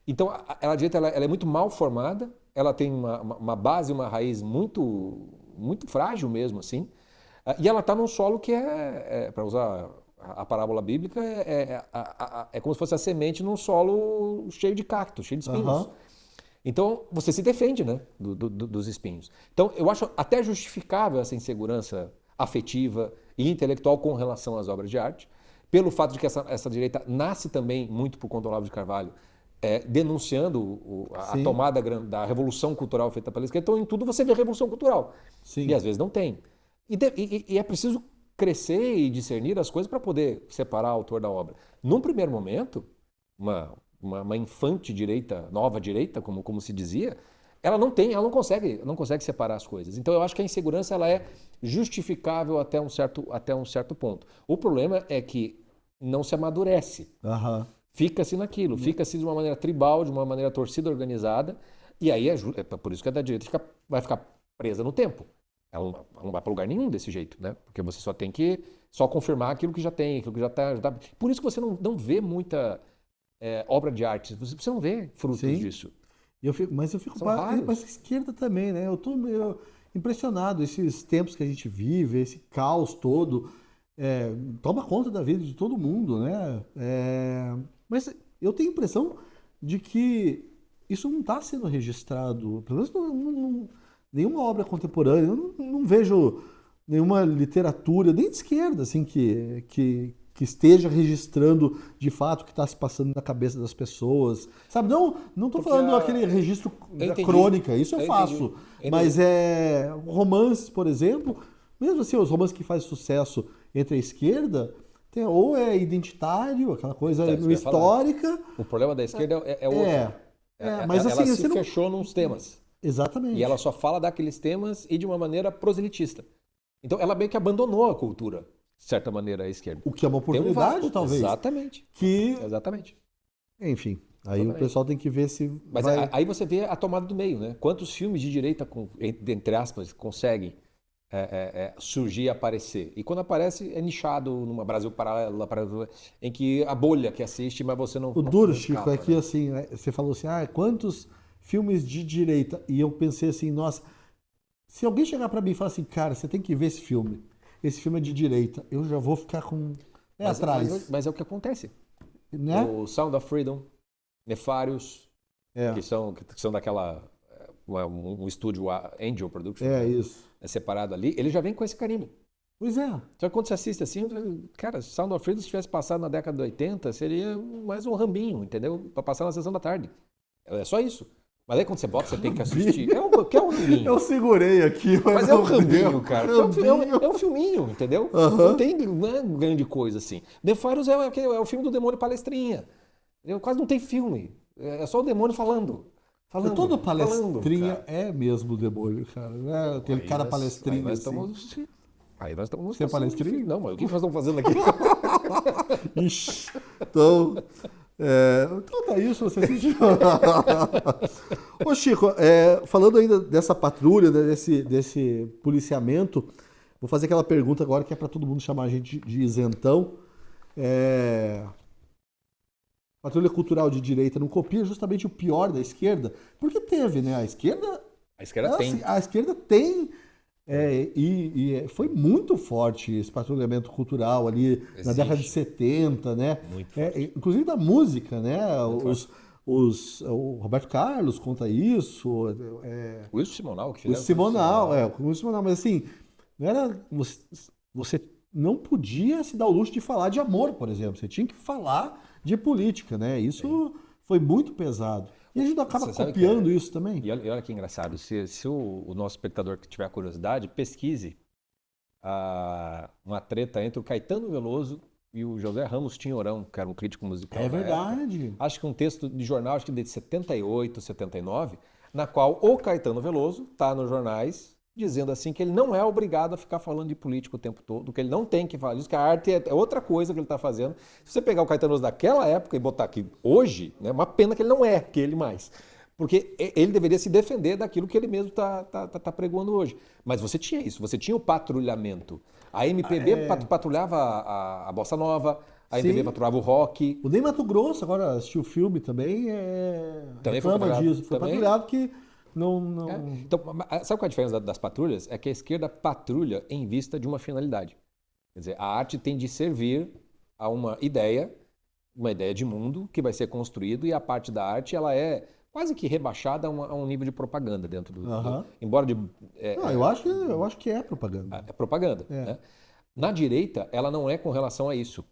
Então, a direita ela é muito mal formada, ela tem uma base, uma raiz muito, muito frágil mesmo, assim, e ela está num solo que para usar a parábola bíblica, é como se fosse a semente num solo cheio de cactos, cheio de espinhos. Então, você se defende, né, dos espinhos. Então, eu acho até justificável essa insegurança afetiva e intelectual com relação às obras de arte, pelo fato de que essa direita nasce também muito por conta do Olavo de Carvalho, denunciando a tomada da revolução cultural feita pela esquerda. Então, em tudo você vê revolução cultural. Sim. E às vezes não tem. E é preciso crescer e discernir as coisas para poder separar o autor da obra. Num primeiro momento, uma infante direita, nova direita, como se dizia, ela não consegue separar as coisas. Então eu acho que a insegurança ela é justificável até um certo ponto. O problema é que não se amadurece. Fica-se naquilo, fica-se de uma maneira tribal, de uma maneira torcida organizada, e aí é por isso que a da direita vai ficar presa no tempo. Ela não vai para lugar nenhum desse jeito, né? Porque você só tem que confirmar aquilo que já tem, aquilo que já está. Por isso que você não vê muita obra de arte, você não vê frutos disso. Mas eu fico mas a esquerda também, né? Eu estou meio impressionado, esses tempos que a gente vive, esse caos todo, toma conta da vida de todo mundo, né? Mas eu tenho a impressão de que isso não está sendo registrado, pelo menos nenhuma obra contemporânea, eu não vejo nenhuma literatura, nem de esquerda, assim, que esteja registrando de fato o que está se passando na cabeça das pessoas. Sabe, não estou falando aquele registro da crônica, isso eu faço. Entendi. Mas romances, por exemplo, mesmo assim, os romances que fazem sucesso entre a esquerda, ou é identitário, aquela coisa histórica. O problema da esquerda é outro. Mas ela assim, se fechou nos temas. Exatamente. E ela só fala daqueles temas e de uma maneira proselitista. Então ela meio que abandonou a cultura, de certa maneira, a esquerda. O que é uma oportunidade, talvez. Exatamente. Exatamente. Enfim, aí o pessoal tem que ver se... Mas aí você vê a tomada do meio, né? Quantos filmes de direita, entre aspas, conseguem surgir e aparecer. E quando aparece, é nichado numa Brasil Paralelo, em que a bolha que assiste, mas você não... O duro, Chico, é que assim, você falou assim, quantos filmes de direita? E eu pensei assim, nossa, se alguém chegar pra mim e falar assim, cara, você tem que ver esse filme é de direita, eu já vou ficar com atrás. Mas é o que acontece. Né? O Sound of Freedom, Nefarious, que são daquela... um estúdio Angel Production. Isso. É separado ali, ele já vem com esse carimbo. Pois é. Só que quando você assiste assim, cara, Sound of Freedom, se tivesse passado na década de 80, seria mais um rambinho, entendeu? Pra passar na sessão da tarde. É só isso. Mas aí quando você bota, você tem que assistir. É um rambinho. Eu segurei aqui, mas é um rambinho, cara. É um filminho, entendeu? Não é grande coisa assim. The Fires é o filme do demônio palestrinha. Quase não tem filme. É só o demônio falando. Todo palestrinha é mesmo o demônio, cara. Né? Aquele cara palestrinho. Aí nós estamos... Você é palestrinho? Não, mas o que nós estamos fazendo aqui? Ixi, então tá isso, você sentiu. Ô Chico, falando ainda dessa patrulha, desse policiamento, vou fazer aquela pergunta agora que é para todo mundo chamar a gente de isentão. Patrulha cultural de direita não copia justamente o pior da esquerda? Porque teve, né? A esquerda tem. A esquerda tem. E foi muito forte esse patrulhamento cultural ali na década de 70, né? Muito forte. Inclusive da música, né? o Roberto Carlos conta isso, O Wilson Simonal que o fizeram. Simonal, o Simonal, mas assim, não era, você não podia se dar o luxo de falar de amor, por exemplo, você tinha que falar de política, né? Isso foi muito pesado. E a gente acaba Você sabe copiando isso também. E olha que engraçado, se o nosso espectador que tiver curiosidade, pesquise uma treta entre o Caetano Veloso e o José Ramos Tinhorão, que era um crítico musical É da época. verdade. Acho que um texto de jornal, acho que de 78, 79, na qual o Caetano Veloso está nos jornais dizendo assim que ele não é obrigado a ficar falando de política o tempo todo, que ele não tem que falar disso, que a arte é outra coisa que ele está fazendo. Se você pegar o Caetano Veloso daquela época e botar aqui hoje, né, uma pena que ele não é aquele mais. Porque ele deveria se defender daquilo que ele mesmo está pregoando hoje. Mas você tinha isso, você tinha o patrulhamento. A MPB patrulhava a Bossa Nova, a MPB patrulhava o rock. O Ney Mato Grosso, agora assistiu o filme também, Também foi reclama patrulhado. disso. Foi Também. patrulhado que não... Então, sabe qual é a diferença das patrulhas? É que a esquerda patrulha em vista de uma finalidade. Quer dizer, a arte tem de servir a uma ideia de mundo que vai ser construído, e a parte da arte ela é quase que rebaixada a um nível de propaganda dentro do... embora eu acho que é propaganda. É propaganda. Né? Na direita, ela não é com relação a isso.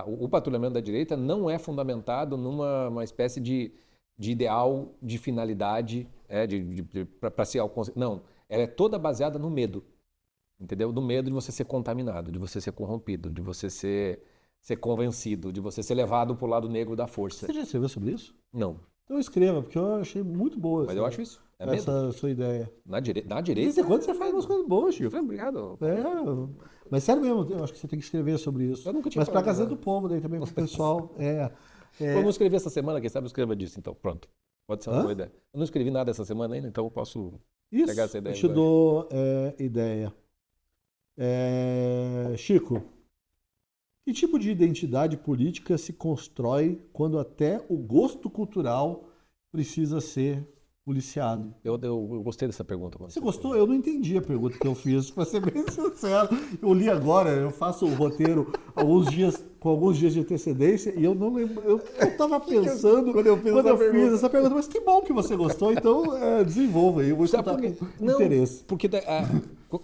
O patrulhamento da direita não é fundamentado numa espécie de ideal, de finalidade, para se alcançar. Não, ela é toda baseada no medo. Entendeu? No medo de você ser contaminado, de você ser corrompido, de você ser convencido, de você ser levado para o lado negro da força. Você já escreveu sobre isso? Não. Então escreva, porque eu achei muito boa Mas eu acho isso. essa sua ideia. Na direita. De vez em quando você faz umas coisas boas, Chico. Obrigado. Mas sério mesmo, eu acho que você tem que escrever sobre isso. Eu nunca tinha Mas para a falado, Gazeta né? do Povo, daí também, para o pessoal. Eu não escrevi essa semana, quem sabe eu escreva disso, então. Pronto. Pode ser uma boa ideia. Eu não escrevi nada essa semana ainda, então eu posso pegar essa ideia. Eu te dou ideia. Chico, que tipo de identidade política se constrói quando até o gosto cultural precisa ser policiado? Eu gostei dessa pergunta. Você gostou? Eu não entendi a pergunta que eu fiz, para ser bem sincero. Eu li agora, eu faço o roteiro com alguns dias de antecedência, e eu não lembro. Eu estava pensando quando eu fiz essa pergunta, mas que bom que você gostou, então desenvolva aí, eu vou escutar com interesse. Porque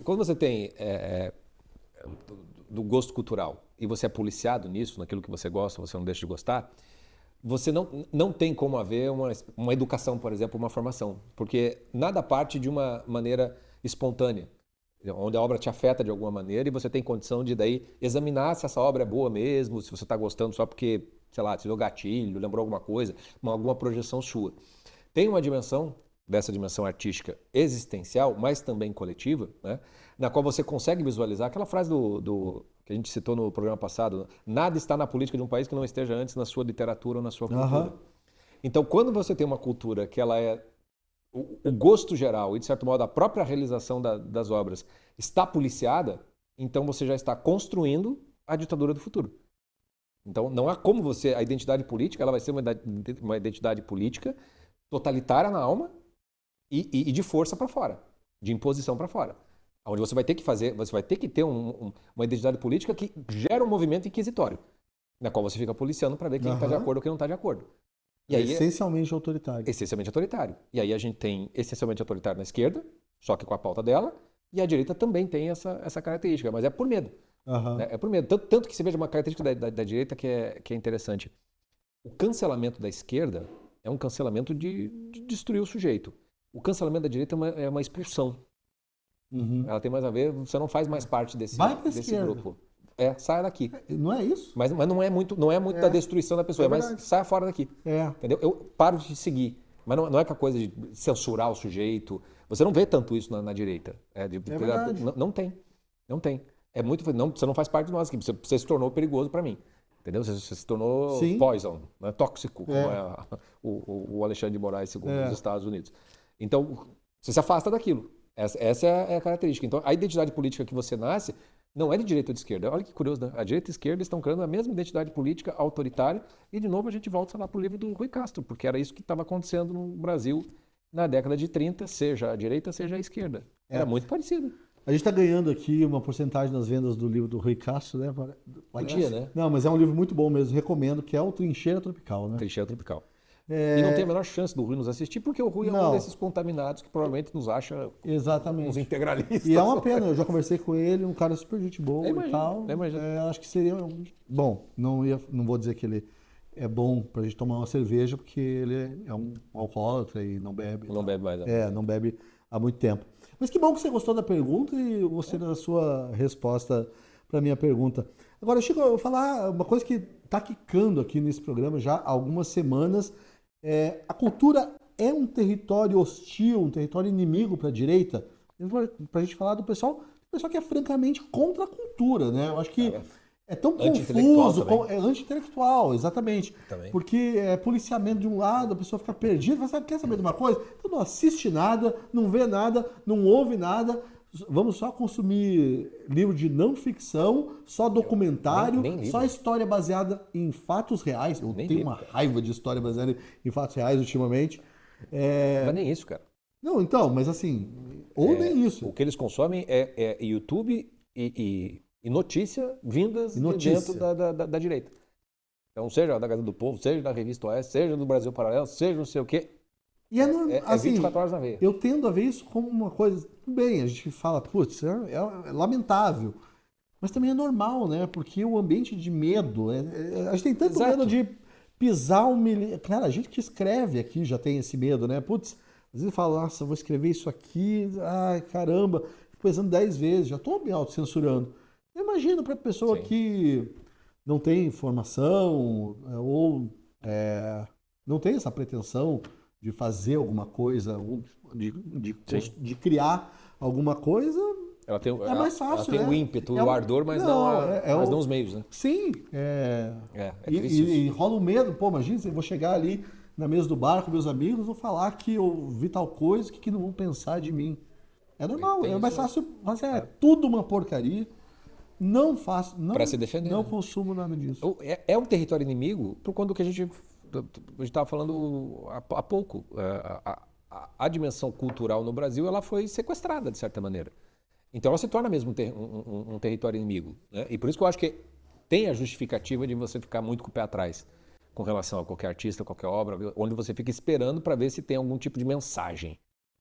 quando você tem do gosto cultural e você é policiado nisso, naquilo que você gosta, você não deixa de gostar, você não tem como haver uma educação, por exemplo, uma formação, porque nada parte de uma maneira espontânea, onde a obra te afeta de alguma maneira e você tem condição de daí examinar se essa obra é boa mesmo, se você está gostando só porque, sei lá, te deu gatilho, lembrou alguma coisa, alguma projeção sua. Tem uma dimensão, dessa dimensão artística existencial, mas também coletiva, né, na qual você consegue visualizar aquela frase que a gente citou no programa passado: nada está na política de um país que não esteja antes na sua literatura ou na sua cultura. Então, quando você tem uma cultura que ela é o gosto geral e, de certo modo, a própria realização das obras está policiada, então você já está construindo a ditadura do futuro. Então, não há como a identidade política, ela vai ser uma identidade política totalitária na alma e de força para fora, de imposição para fora. Onde você vai ter que ter uma identidade política que gera um movimento inquisitório, na qual você fica policiando para ver quem está de acordo ou quem não está de acordo. E aí, essencialmente autoritário. Essencialmente autoritário. E aí a gente tem essencialmente autoritário na esquerda, só que com a pauta dela, e a direita também tem essa característica, mas é por medo. Né? É por medo. Tanto que você veja uma característica da direita que é interessante. O cancelamento da esquerda é um cancelamento de destruir o sujeito. O cancelamento da direita é uma expulsão. Ela tem mais a ver, você não faz mais parte desse grupo. Saia daqui. Não é isso? Mas não é muito da destruição da pessoa, mas saia fora daqui. Entendeu? Eu paro de te seguir. Mas não é aquela coisa de censurar o sujeito. Você não vê tanto isso na direita. Não tem. Não tem. Você não faz parte de nós aqui. Você se tornou perigoso para mim. Entendeu? Você se tornou poison, né? Tóxico, como o Alexandre de Moraes, segundo os Estados Unidos. Então, você se afasta daquilo. Essa é a característica. Então, a identidade política que você nasce não é de direita ou de esquerda. Olha que curioso, né? A direita e a esquerda estão criando a mesma identidade política autoritária e, de novo, a gente volta lá para o livro do Rui Castro, porque era isso que estava acontecendo no Brasil na década de 30, seja a direita, seja a esquerda. Era muito parecido. A gente está ganhando aqui uma porcentagem nas vendas do livro do Rui Castro, né? Podia, né? Não, mas é um livro muito bom mesmo, recomendo, que é o Trincheira Tropical, né? Trincheira Tropical. E não tem a menor chance do Rui nos assistir, porque o Rui é um Não. desses contaminados que provavelmente nos acha uns Exatamente. integralistas. E é uma pena, eu já conversei com ele, um cara super gente boa Eu imagino, e tal. eu imagino. Acho que seria. Bom, não vou dizer que ele é bom pra gente tomar uma cerveja, porque ele é um alcoólatra e não bebe. Não bebe mais. Não bebe há muito tempo. Mas que bom que você gostou da pergunta e gostei da sua resposta para a minha pergunta. Agora, Chico, eu vou falar uma coisa que está quicando aqui nesse programa já há algumas semanas. A cultura é um território hostil, um território inimigo para a direita? Para a gente falar do pessoal que é francamente contra a cultura, né? Eu acho que é tão confuso, é anti-intelectual, exatamente. Também. Porque é policiamento de um lado, a pessoa fica perdida, você quer saber de uma coisa? Então não assiste nada, não vê nada, não ouve nada, vamos só consumir livro de não ficção, só documentário, nem só história baseada em fatos reais. Eu tenho uma raiva de história baseada em fatos reais ultimamente. Não é nem isso, cara. Não, então, mas assim, ou nem isso. O que eles consomem é YouTube e notícia vindas de dentro da direita. Então, seja da Gazeta do Povo, seja da Revista Oeste, seja do Brasil Paralelo, seja não sei o quê. E assim, 24 horas na veia. Eu tendo a ver isso como uma coisa. Tudo bem, a gente fala, putz, é lamentável. Mas também é normal, né? Porque o ambiente de medo. A gente tem tanto medo de pisar Cara, a gente que escreve aqui já tem esse medo, né? Putz, às vezes fala, nossa, vou escrever isso aqui, ai, caramba, fico pensando 10 vezes, já estou me autocensurando. Imagina para a pessoa que não tem formação ou não tem essa pretensão de fazer alguma coisa, de criar alguma coisa, é mais fácil. Ela tem o ímpeto, o ardor, mas não os meios, né? Sim. E rola um medo. Pô, imagina, eu vou chegar ali na mesa do bar com meus amigos, vou falar que eu vi tal coisa, o que não vão pensar de mim. É normal, é mais fácil, mas é tudo uma porcaria. Não faço, para se defender. Não consumo nada disso. É um território inimigo por conta do que a gente estava falando há pouco. A dimensão cultural no Brasil ela foi sequestrada, de certa maneira. Então ela se torna mesmo um território inimigo. Né? E por isso que eu acho que tem a justificativa de você ficar muito com o pé atrás com relação a qualquer artista, qualquer obra, onde você fica esperando para ver se tem algum tipo de mensagem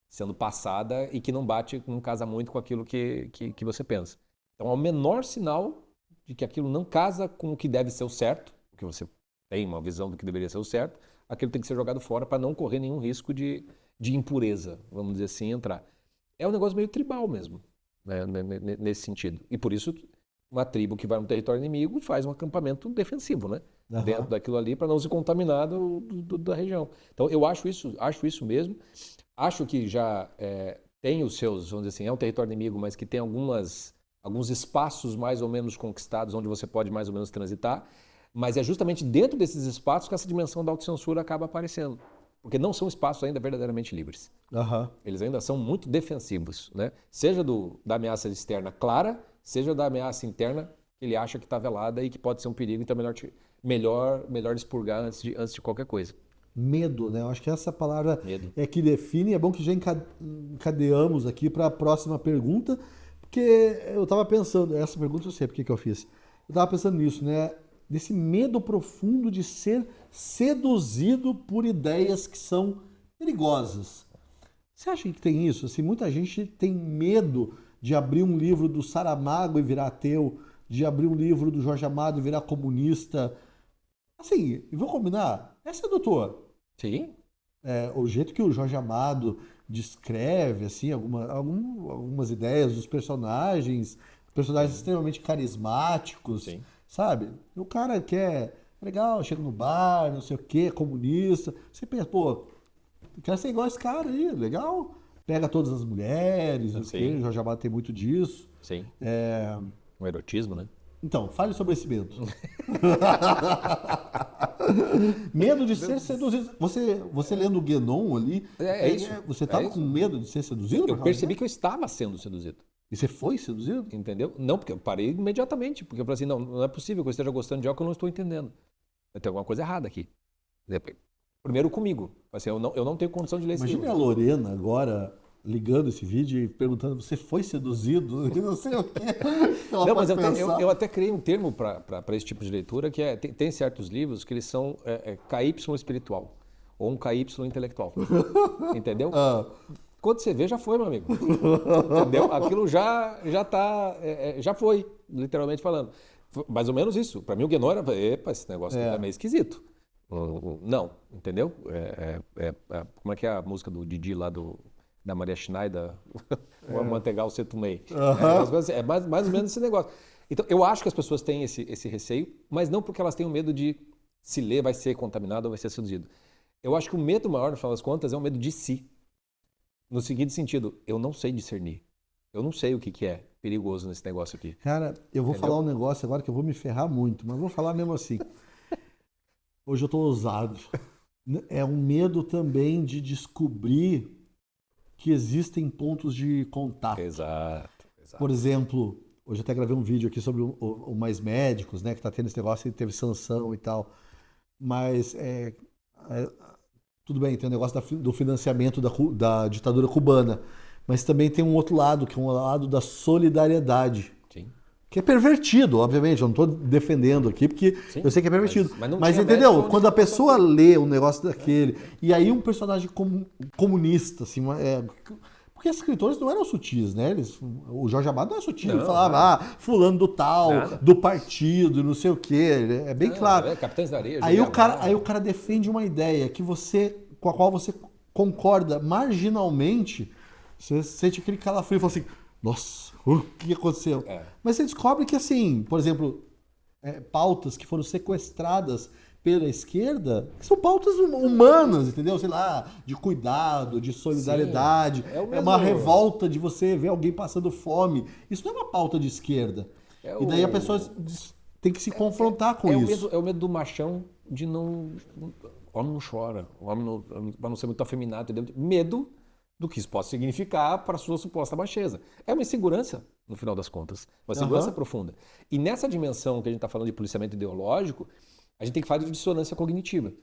sendo passada e que não bate, não casa muito com aquilo que você pensa. Então, é o menor sinal de que aquilo não casa com o que deve ser o certo, que você tem uma visão do que deveria ser o certo, aquilo tem que ser jogado fora para não correr nenhum risco de impureza, vamos dizer assim, entrar. É um negócio meio tribal mesmo, né, nesse sentido. E por isso, uma tribo que vai no território inimigo faz um acampamento defensivo, né? Uhum. Dentro daquilo ali, para não se contaminar da região. Então, eu acho isso mesmo. Acho que já tem os seus, vamos dizer assim, é um território inimigo, mas que tem alguns espaços mais ou menos conquistados onde você pode mais ou menos transitar, mas é justamente dentro desses espaços que essa dimensão da autocensura acaba aparecendo, porque não são espaços ainda verdadeiramente livres. Uhum. Eles ainda são muito defensivos, né? Seja da ameaça externa clara, seja da ameaça interna que ele acha que está velada e que pode ser um perigo, então melhor expurgar antes de qualquer coisa. Medo, né? Eu acho que essa palavra é que define. É bom que já encadeamos aqui para a próxima pergunta, porque eu estava pensando, essa pergunta eu sei porque que eu fiz. Eu estava pensando nisso, né? Desse medo profundo de ser seduzido por ideias que são perigosas. Você acha que tem isso? Assim, muita gente tem medo de abrir um livro do Saramago e virar ateu, de abrir um livro do Jorge Amado e virar comunista. Assim, e vou combinar, é sedutor. Sim. O jeito que o Jorge Amado descreve assim, algumas ideias dos personagens extremamente carismáticos, sim, sabe? O cara que é legal, chega no bar, não sei o quê, comunista. Você pensa, pô, eu quero ser igual esse cara aí, legal. Pega todas as mulheres, o Jorge Amado tem muito disso. Sim. Um erotismo, né? Então, fale sobre esse medo. Medo de ser seduzido. Você lendo o Guénon ali, isso. Você estava com medo de ser seduzido? Eu percebi que eu estava sendo seduzido. E você foi seduzido? Entendeu? Não, porque eu parei imediatamente. Porque eu falei assim, não é possível que eu esteja gostando de algo que eu não estou entendendo. Tem alguma coisa errada aqui. Primeiro comigo. Assim, eu não tenho condição de ler esse livro. Imagina a Lorena agora ligando esse vídeo e perguntando, você foi seduzido? Eu não sei o quê. Não, mas eu até criei um termo para esse tipo de leitura, que tem certos livros que eles são KY espiritual. ou um KY intelectual. Entendeu? Ah, Quando você vê, já foi, meu amigo. Entendeu? Aquilo já tá, já foi, literalmente falando. Mais ou menos isso. Para mim, o Guénon era, epa, esse negócio aqui tá meio esquisito. Não, entendeu? Como é que é a música do Didi lá da Maria Schneider? O Mantegal Setumei. É mais ou menos esse negócio. Então, eu acho que as pessoas têm esse receio, mas não porque elas tenham medo de se ler, vai ser contaminado ou vai ser seduzido. Eu acho que o medo maior, no final das contas, é o medo de si. No seguinte sentido, eu não sei discernir. Eu não sei o que é perigoso nesse negócio aqui. cara, eu vou Entendeu? falar um negócio agora que eu vou me ferrar muito, mas vou falar mesmo assim. Hoje eu tô ousado. É um medo também de descobrir que existem pontos de contato. Exato. Por exemplo, hoje eu até gravei um vídeo aqui sobre o Mais Médicos, né? Que tá tendo esse negócio e teve sanção e tal. Mas tudo bem, tem o negócio do financiamento da ditadura cubana. Mas também tem um outro lado, que é um lado da solidariedade. Sim. Que é pervertido, obviamente, eu não estou defendendo aqui, porque Sim, eu sei que é pervertido. mas não Mas tinha entendeu? médico onde Quando a essa pessoa pessoa lê um negócio daquele, e aí um personagem comunista, assim, porque escritores não eram sutis, né? O Jorge Amado não é sutil, ele Não, falava, fulano do tal, Nada. do partido, não sei o quê, é bem claro. Capitães da Areia, Aí o Julianão. cara defende uma ideia com a qual você concorda marginalmente, você sente aquele calafrio e fala assim, nossa, o que aconteceu? Mas você descobre que, assim, por exemplo, pautas que foram sequestradas pela esquerda, que são pautas humanas, entendeu? Sei lá, de cuidado, de solidariedade. Sim, é o É uma mesmo- revolta de você ver alguém passando fome. Isso não é uma pauta de esquerda. É E daí a o- pessoa tem que se confrontar com é o isso. medo, é o medo do machão de não. O homem não chora, o homem não, para não ser muito afeminado, entendeu? Medo do que isso possa significar para a sua suposta baixeza. É uma insegurança, no final das contas. Uma segurança Aham. profunda. E nessa dimensão que a gente está falando de policiamento ideológico, a gente tem que falar de dissonância cognitiva.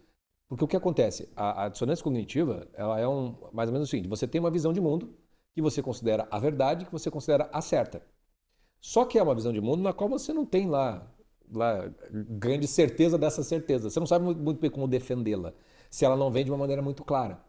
Porque o que acontece? A dissonância cognitiva, ela é mais ou menos o seguinte: você tem uma visão de mundo que você considera a verdade, que você considera a certa. Só que é uma visão de mundo na qual você não tem lá grande certeza dessa certeza. Você não sabe muito bem como defendê-la, se ela não vem de uma maneira muito clara.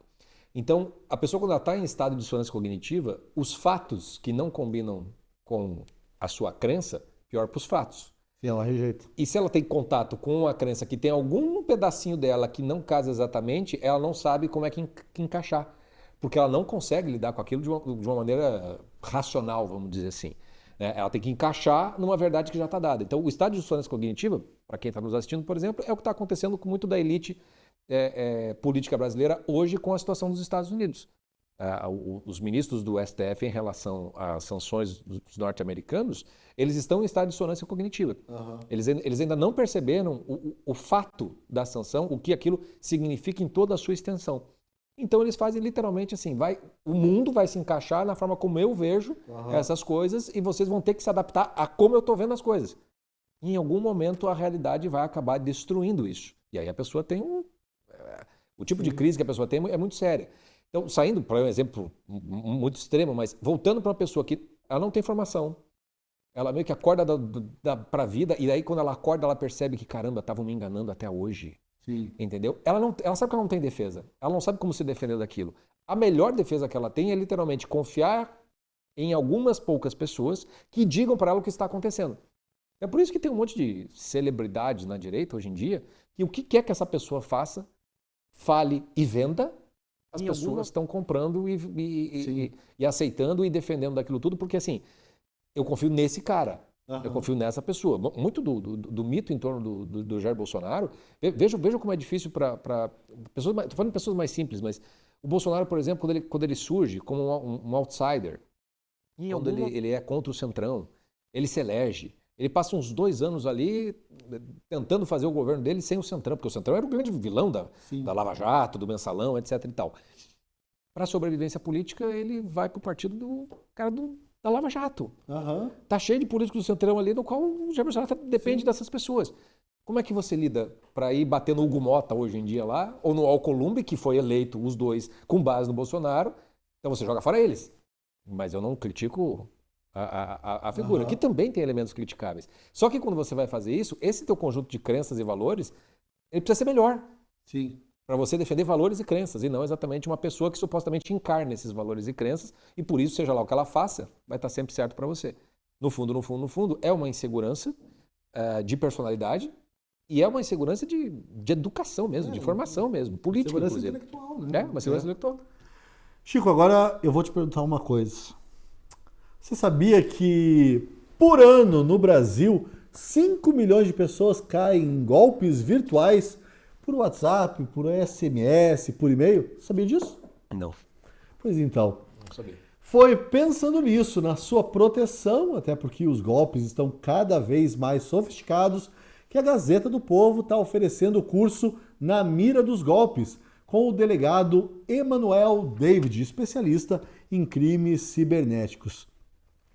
Então, a pessoa, quando ela está em estado de dissonância cognitiva, os fatos que não combinam com a sua crença, pior para os fatos. Sim, ela rejeita. E se ela tem contato com uma crença que tem algum pedacinho dela que não casa exatamente, ela não sabe como é que encaixar. Porque ela não consegue lidar com aquilo de uma maneira racional, vamos dizer assim. Né? Ela tem que encaixar numa verdade que já está dada. Então, o estado de dissonância cognitiva, para quem está nos assistindo, por exemplo, é o que está acontecendo com muito da elite política brasileira hoje com a situação dos Estados Unidos. Os ministros do STF, em relação às sanções dos norte-americanos, eles estão em estado de dissonância cognitiva. Aham. Eles ainda não perceberam o fato da sanção, o que aquilo significa em toda a sua extensão. Então eles fazem literalmente assim, o mundo vai se encaixar na forma como eu vejo essas coisas e vocês vão ter que se adaptar a como eu estou vendo as coisas. Em algum momento a realidade vai acabar destruindo isso. E aí a pessoa tem o tipo de crise que a pessoa tem é muito séria. Então, saindo para um exemplo muito extremo, mas voltando para uma pessoa que ela não tem formação, ela meio que acorda para a vida, e aí quando ela acorda, ela percebe que, caramba, estavam me enganando até hoje. Sim. Entendeu? Ela sabe que ela não tem defesa. Ela não sabe como se defender daquilo. A melhor defesa que ela tem é literalmente confiar em algumas poucas pessoas que digam para ela o que está acontecendo. É por isso que tem um monte de celebridades na direita hoje em dia, que o que quer que essa pessoa faça, fale e venda, as pessoas estão comprando e aceitando e defendendo daquilo tudo, porque assim, eu confio nesse cara, eu confio nessa pessoa. Muito do mito em torno do Jair Bolsonaro, veja como é difícil para pessoas, estou falando de pessoas mais simples, mas o Bolsonaro, por exemplo, quando ele surge como um outsider, quando ele é contra o Centrão, ele se elege, ele passa uns 2 anos ali tentando fazer o governo dele sem o Centrão, porque o Centrão era o grande vilão da Lava Jato, do Mensalão, etc. e tal. Para a sobrevivência política, ele vai para o partido do cara da Lava Jato. Tá cheio de políticos do Centrão ali, no qual o Jair Bolsonaro depende dessas pessoas. Como é que você lida para ir bater no Hugo Mota hoje em dia lá, ou no Alcolumbre, que foi eleito os dois com base no Bolsonaro? Então você joga fora eles. Mas eu não critico a figura, que também tem elementos criticáveis. Só que quando você vai fazer isso, esse teu conjunto de crenças e valores, ele precisa ser melhor. Sim. para você defender valores e crenças, e não exatamente uma pessoa que supostamente encarna esses valores e crenças, e por isso, seja lá o que ela faça, vai estar sempre certo para você. No fundo, é uma insegurança de personalidade, e é uma insegurança de educação mesmo, de formação mesmo, política, Segurança inclusive. intelectual, né? Uma segurança intelectual. Chico, agora eu vou te perguntar uma coisa. Você sabia que, por ano, no Brasil, 5 milhões de pessoas caem em golpes virtuais por WhatsApp, por SMS, por e-mail? Sabia disso? Não. Pois então. Não sabia. Foi pensando nisso, na sua proteção, até porque os golpes estão cada vez mais sofisticados, que a Gazeta do Povo está oferecendo o curso Na Mira dos Golpes, com o delegado Emanuel David, especialista em crimes cibernéticos.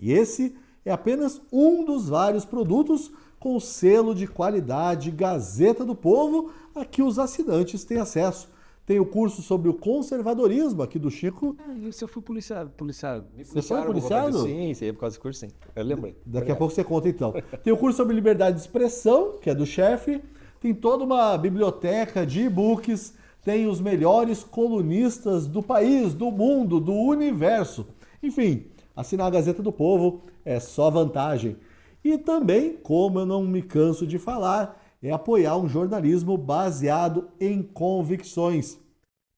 E esse é apenas um dos vários produtos com o selo de qualidade Gazeta do Povo a que os assinantes têm acesso. Tem o curso sobre o conservadorismo aqui do Chico. Isso eu fui policiado. Você foi policiado? Sim, por causa do curso, sim. Eu lembrei. Daqui a pouco você conta então. Tem o curso sobre liberdade de expressão, que é do chefe. Tem toda uma biblioteca de e-books. Tem os melhores colunistas do país, do mundo, do universo. Enfim, assinar a Gazeta do Povo é só vantagem. E também, como eu não me canso de falar, é apoiar um jornalismo baseado em convicções.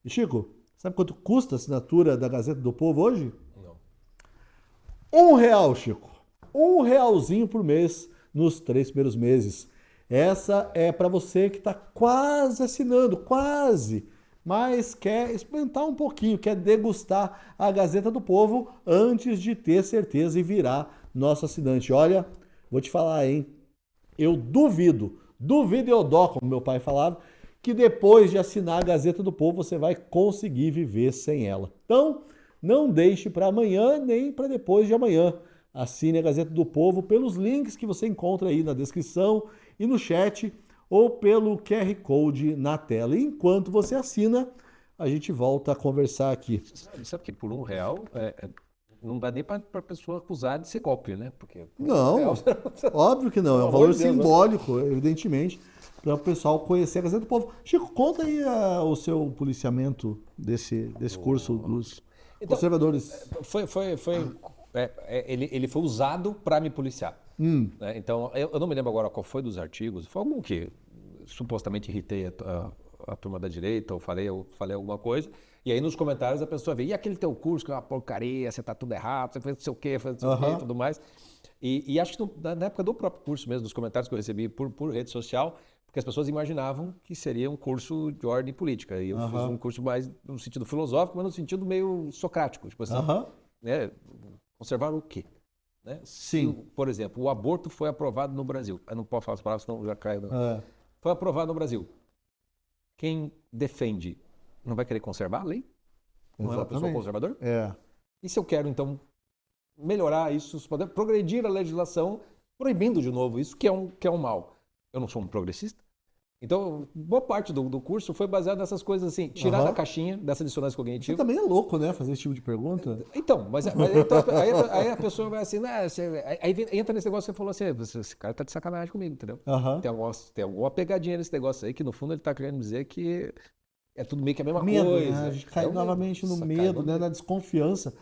E Chico, sabe quanto custa a assinatura da Gazeta do Povo hoje? Não. R$1, Chico. R$1 por mês nos 3 primeiros meses. Essa é para você que está quase assinando, quase, mas quer experimentar um pouquinho, quer degustar a Gazeta do Povo antes de ter certeza e virar nosso assinante. Olha, vou te falar, hein? Eu duvido e eu dó, como meu pai falava, que depois de assinar a Gazeta do Povo você vai conseguir viver sem ela. Então, não deixe para amanhã nem para depois de amanhã. Assine a Gazeta do Povo pelos links que você encontra aí na descrição e no chat ou pelo QR Code na tela. E enquanto você assina, a gente volta a conversar aqui. Sabe que por R$1 não dá nem para a pessoa acusar de ser golpe, né? Porque não, óbvio que não. É um valor simbólico, evidentemente, para o pessoal conhecer a Gazeta do Povo. Chico, conta aí o seu policiamento desse curso dos conservadores. Ele foi usado para me policiar. Né? Então, eu não me lembro agora qual foi dos artigos. Foi algum que supostamente irritei a turma da direita ou falei alguma coisa. E aí nos comentários a pessoa vê, e aquele teu curso que é uma porcaria, você tá tudo errado, você fez não sei o quê, e tudo mais. E acho que na época do próprio curso mesmo, dos comentários que eu recebi por rede social, porque as pessoas imaginavam que seria um curso de ordem política. E eu fiz um curso mais no sentido filosófico, mas no sentido meio socrático. Tipo assim, né? Conservar o quê? Né? Sim. Por exemplo, o aborto foi aprovado no Brasil. Eu não posso falar as palavras, senão já cai. Foi aprovado no Brasil. Quem defende não vai querer conservar a lei? Não é uma pessoa conservadora? E se eu quero, então, melhorar isso, progredir a legislação, proibindo de novo isso, que é um mal? Eu não sou um progressista? Então, boa parte do curso foi baseado nessas coisas assim, tirar da caixinha, dessa dissonância cognitiva. Você também é louco, né, fazer esse tipo de pergunta? Então, aí a pessoa vai assim, né, aí entra nesse negócio que você falou assim, esse cara tá de sacanagem comigo, entendeu? Tem alguma pegadinha nesse negócio aí, que no fundo ele tá querendo dizer que é tudo meio que a mesma coisa. Né? A gente cai novamente no medo, né, na desconfiança.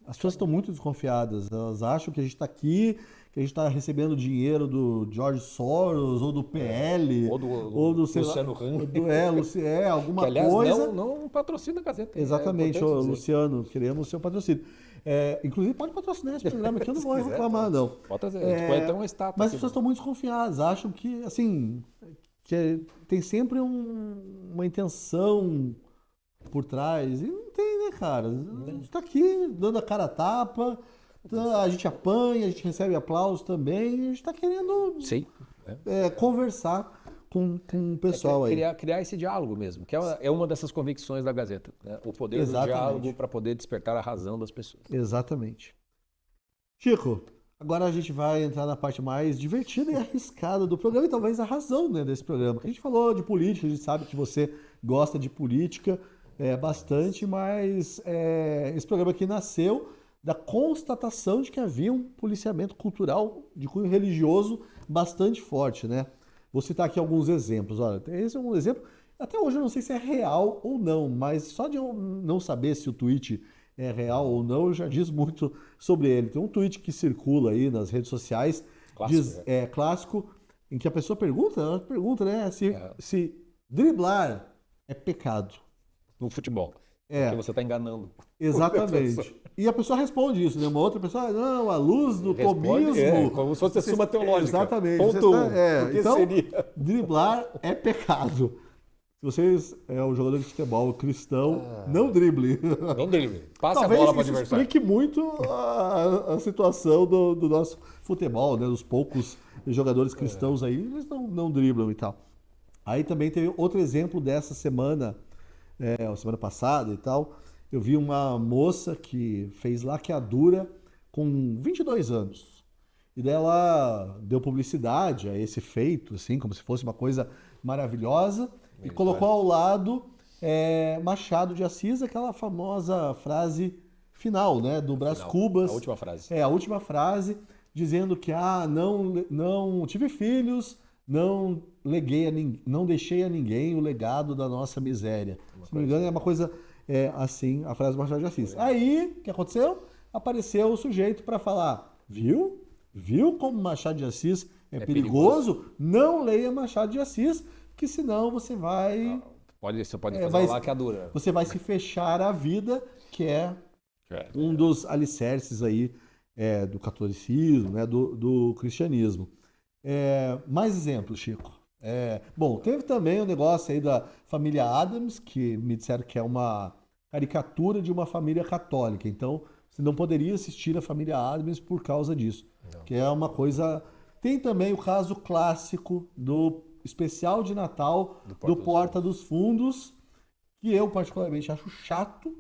As pessoas estão muito desconfiadas, elas acham que a gente está aqui, que a gente está recebendo dinheiro do George Soros, ou do PL, ou do Luciano Hang. Alguma que, aliás, coisa. Não patrocina a Gazeta. Exatamente, Luciano, queremos o seu patrocínio. Inclusive, pode patrocinar esse programa aqui, eu não vou reclamar, não. Pode trazer, pode ter uma estátua. Mas as pessoas estão muito desconfiadas, acham que, assim, tem sempre uma intenção por trás. E não tem, né, cara? A gente tá aqui dando a cara a tapa, a gente apanha, a gente recebe aplausos também, a gente tá querendo conversar com o pessoal aí. Criar esse diálogo mesmo, que é uma dessas convicções da Gazeta. Né? O poder do diálogo para poder despertar a razão das pessoas. Exatamente. Chico, agora a gente vai entrar na parte mais divertida e arriscada do programa e talvez a razão, né, desse programa. A gente falou de política, a gente sabe que você gosta de política bastante, mas esse programa aqui nasceu da constatação de que havia um policiamento cultural de cunho religioso bastante forte, né? Vou citar aqui alguns exemplos. Olha, esse é um exemplo. Até hoje eu não sei se é real ou não, mas só de eu não saber se o tweet é real ou não, já diz muito sobre ele. Tem um tweet que circula aí nas redes sociais, Clássico, diz, né? clássico, em que a pessoa pergunta, né, se driblar é pecado. No futebol. Porque É, você está enganando. exatamente. E a pessoa responde isso, né? Uma outra pessoa, não, à luz do Responde, tomismo. como se fosse a Suma Teológica. Exatamente. Ponto um. Por que então, seria? driblar é pecado. Se vocês é um jogador de futebol cristão, não drible. Não drible. Passe Talvez a bola para o isso adversário. explique muito a situação do nosso futebol, né? Dos poucos jogadores cristãos aí, eles não driblam e tal. Aí também teve outro exemplo dessa semana, semana passada e tal. Eu vi uma moça que fez laqueadura com 22 anos. E daí ela deu publicidade a esse feito, assim, como se fosse uma coisa maravilhosa, e colocou ao lado Machado de Assis, aquela famosa frase final, né, do Brás Final, Cubas. a última frase. A última frase, dizendo que não tive filhos, não não deixei a ninguém o legado da nossa miséria. Se não me engano, é uma coisa assim, a frase do Machado de Assis. Aí, o que aconteceu? Apareceu o sujeito para falar, viu? Viu como Machado de Assis é perigoso? Não leia Machado de Assis, que senão você vai... Você pode fazer uma laqueadura. Você vai se fechar à vida, que é um dos alicerces aí do catolicismo, né, do cristianismo. Mais exemplos, Chico. Bom, teve também o negócio aí da família Adams, que me disseram que é uma caricatura de uma família católica. Então, você não poderia assistir a família Adams por causa disso. Não. Que é uma coisa... Tem também o caso clássico do especial de Natal do Porta dos Fundos, que eu particularmente acho chato,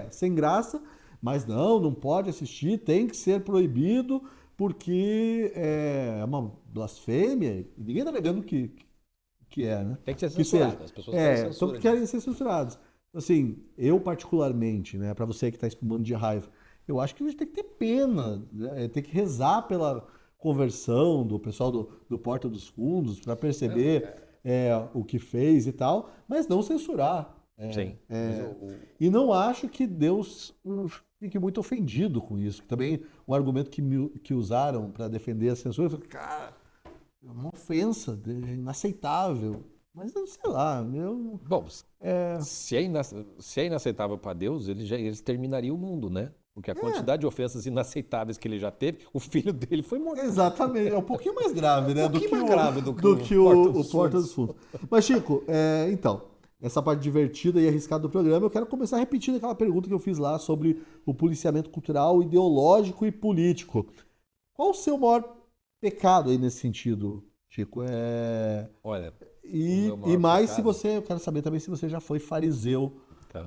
sem graça, mas não pode assistir, tem que ser proibido, porque é uma blasfêmia, e ninguém está negando que é, né? Tem que ser censurado, as pessoas querem ser censurados. Assim, eu particularmente, né, para você que está espumando de raiva, eu acho que a gente tem que ter pena, né? Tem que rezar pela conversão do pessoal do Porta dos Fundos para perceber o que fez e tal, mas não censurar. Sim. E não acho que Deus fique muito ofendido com isso. Também um argumento que usaram para defender a censura, eu falei, cara, é uma ofensa, é inaceitável. Mas sei lá, Bom, se é inaceitável para Deus, eles terminariam o mundo, né? Porque a quantidade de ofensas inaceitáveis que ele já teve, o filho dele foi morto. Exatamente, é um pouquinho mais grave, né? Do que o Porta dos Fundos. Mas, Chico, então, essa parte divertida e arriscada do programa, eu quero começar repetindo aquela pergunta que eu fiz lá sobre o policiamento cultural, ideológico e político. Qual o seu maior pecado aí nesse sentido, Chico? Olha, e mais pecado... eu quero saber também se você já foi fariseu. Tá.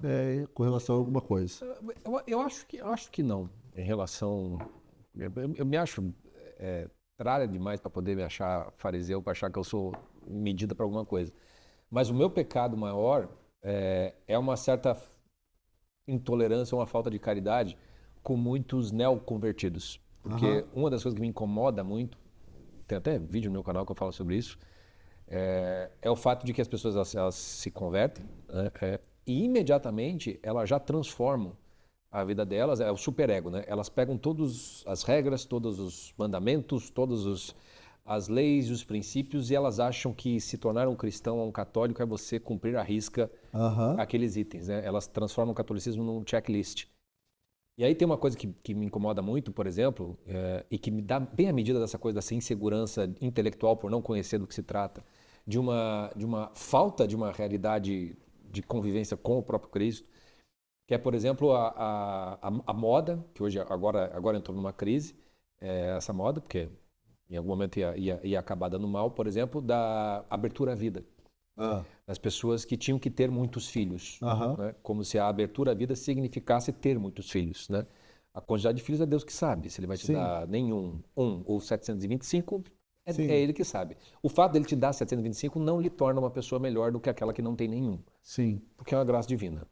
Com relação a alguma coisa. Eu acho que não. Em relação... Eu me acho tralha demais para poder me achar fariseu, para achar que eu sou medida para alguma coisa. Mas o meu pecado maior é uma certa intolerância, uma falta de caridade com muitos neoconvertidos. Porque uma das coisas que me incomoda muito, tem até vídeo no meu canal que eu falo sobre isso, é o fato de que as pessoas elas se convertem, né? E imediatamente elas já transformam a vida delas, é o superego, né? Elas pegam todas as regras, todos os mandamentos, todas as leis e os princípios e elas acham que se tornar um cristão ou um católico é você cumprir à risca aqueles itens, né? Elas transformam o catolicismo num checklist. E aí tem uma coisa que me incomoda muito, por exemplo, e que me dá bem a medida dessa coisa, dessa insegurança intelectual por não conhecer do que se trata, de uma falta de uma realidade de convivência com o próprio Cristo, que é, por exemplo, a moda, que hoje agora entrou numa crise, essa moda, porque em algum momento ia acabar dando mal, por exemplo, da abertura à vida. Das pessoas que tinham que ter muitos filhos, né? Como se a abertura à vida significasse ter muitos filhos, né? A quantidade de filhos é Deus que sabe, se ele vai te dar nenhum, um ou 725, é ele que sabe. O fato dele te dar 725 não lhe torna uma pessoa melhor do que aquela que não tem nenhum. Sim. Porque é uma graça divina.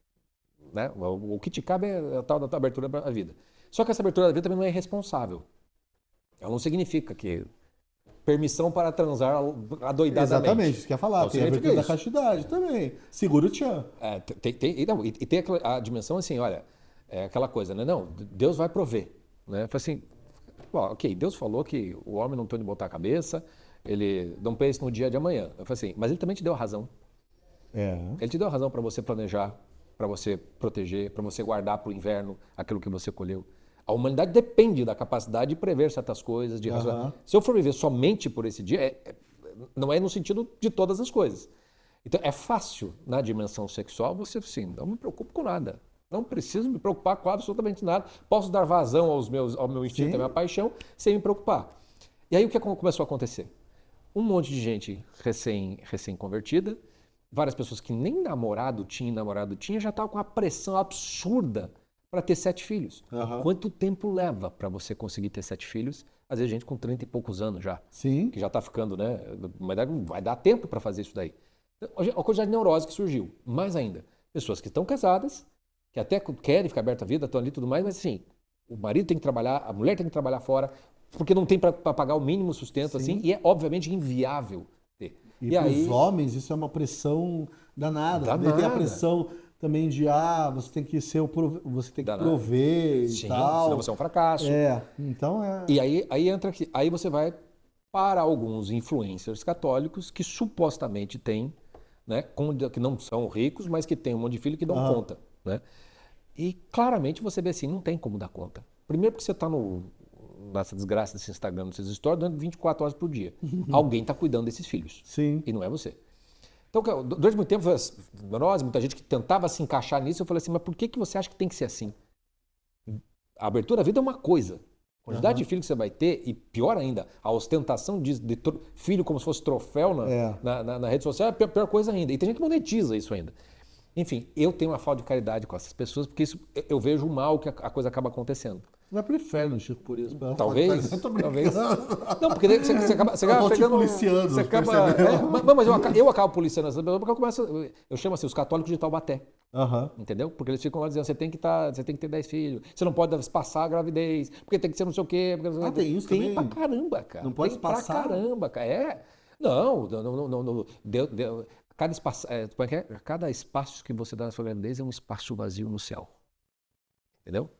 Né? O que te cabe é a tal da abertura à vida. Só que essa abertura à vida também não é irresponsável. Ela não significa que permissão para transar adoidadamente. Exatamente, isso que eu ia falar. Então, Tem a significa virtude da isso. castidade também. Segura o tchan. E tem a dimensão assim, olha, é aquela coisa, né? Não, Deus vai prover. Né? Foi assim, ok, Deus falou que o homem não tem onde botar a cabeça, ele não pensa no dia de amanhã. Eu falei assim, mas ele também te deu a razão. Ele te deu a razão para você planejar, para você proteger, para você guardar para o inverno aquilo que você colheu. A humanidade depende da capacidade de prever certas coisas, de razoar. Se eu for viver somente por esse dia, não é no sentido de todas as coisas. Então é fácil, na dimensão sexual, você assim, não me preocupo com nada. Não preciso me preocupar com absolutamente nada. Posso dar vazão ao meu instinto, à minha paixão, sem me preocupar. E aí o que começou a acontecer? Um monte de gente recém-convertida, várias pessoas que nem namorado tinha, já estavam com uma pressão absurda para ter 7 filhos. Quanto tempo leva para você conseguir ter 7 filhos? Às vezes gente com 30 e poucos anos já. Sim. Que já está ficando, né? Mas vai dar tempo para fazer isso daí. A quantidade de neurose que surgiu. Mais ainda, pessoas que estão casadas, que até querem ficar aberta a vida, estão ali e tudo mais, mas assim, o marido tem que trabalhar, a mulher tem que trabalhar fora, porque não tem para pagar o mínimo sustento, assim, e é obviamente inviável ter. E para os homens isso é uma pressão danada. Danada. Tem a pressão também de, você tem que ser você tem que prover e tal. Senão você é um fracasso. Então E aí entra aqui, aí você vai para alguns influencers católicos que supostamente têm, né, que não são ricos, mas que têm um monte de filho que dão conta, né? E claramente você vê assim, não tem como dar conta. Primeiro porque você está nessa desgraça desse Instagram, nessas histórias, durante 24 horas por dia. Alguém está cuidando desses filhos. Sim. E não é você. Então, durante muito tempo, nós, muita gente que tentava se encaixar nisso, eu falei assim, mas por que você acha que tem que ser assim? A abertura à vida é uma coisa. A quantidade de filho que você vai ter, e pior ainda, a ostentação de filho como se fosse troféu na rede social, é a pior coisa ainda. E tem gente que monetiza isso ainda. Enfim, eu tenho uma falta de caridade com essas pessoas, porque isso, eu vejo o mal que a coisa acaba acontecendo. Vai pro inferno, Chico, por isso. Talvez. Não, porque você acaba pegando. Policiando, você acaba, mas eu acabo policiando essas pessoas, porque eu chamo assim, os católicos de Taubaté. Entendeu? Porque eles ficam lá dizendo, você tem que ter 10 filhos, você não pode passar a gravidez, porque tem que ser não sei o quê. Tem isso tem também? pra caramba, cara. Não pode passar? Pra caramba, cara. Não. Cada espaço que você dá na sua gravidez é um espaço vazio no céu. Entendeu?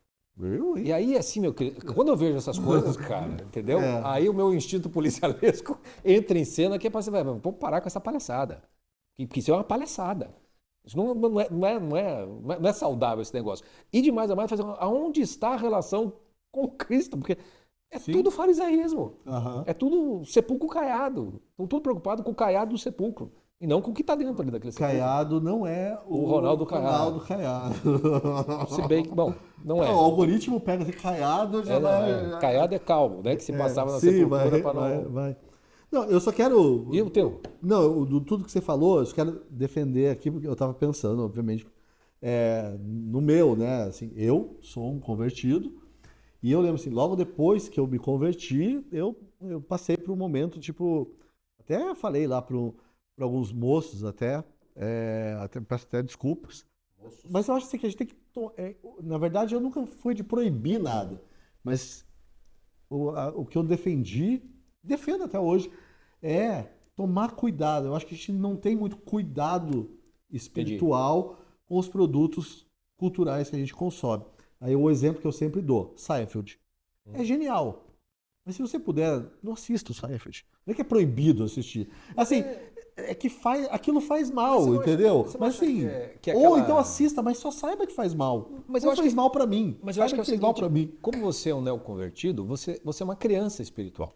E aí, assim, meu querido, quando eu vejo essas coisas, cara, entendeu? Aí o meu instinto policialesco entra em cena que é pra você, vamos parar com essa palhaçada. Que isso é uma palhaçada. Isso não é saudável esse negócio. E de mais a mais, aonde está a relação com Cristo? Porque tudo farisaísmo. É tudo sepulcro caiado. Estão tudo preocupados com o caiado do sepulcro. E não com o que está dentro ali daquele sepulcro. Caiado não é o Ronaldo Caiado. Se bem que, bom, não é. O algoritmo pega esse Caiado já vai... Caiado é calmo, né? Que se passava na sepultura para não... Vai. Não, eu só quero... E o teu? Não, tudo que você falou, eu só quero defender aqui, porque eu estava pensando, obviamente, no meu, né? Assim, eu sou um convertido, e eu lembro assim, logo depois que eu me converti, eu passei por um momento, tipo, até falei lá para alguns moços peço até desculpas, mas eu acho assim, que a gente tem que... na verdade, eu nunca fui de proibir nada, mas o que eu defendo até hoje, é tomar cuidado. Eu acho que a gente não tem muito cuidado espiritual com os produtos culturais que a gente consome. Aí o exemplo que eu sempre dou, Seinfeld. É genial. Mas se você puder, não assista o Seinfeld. Não é que é proibido assistir. Assim, aquilo faz mal, entendeu? Mas assim, ou então assista, mas só saiba que faz mal. Mas eu acho que faz mal pra mim. Mas eu acho que faz mal pra mim. Como você é um neoconvertido, você é uma criança espiritual.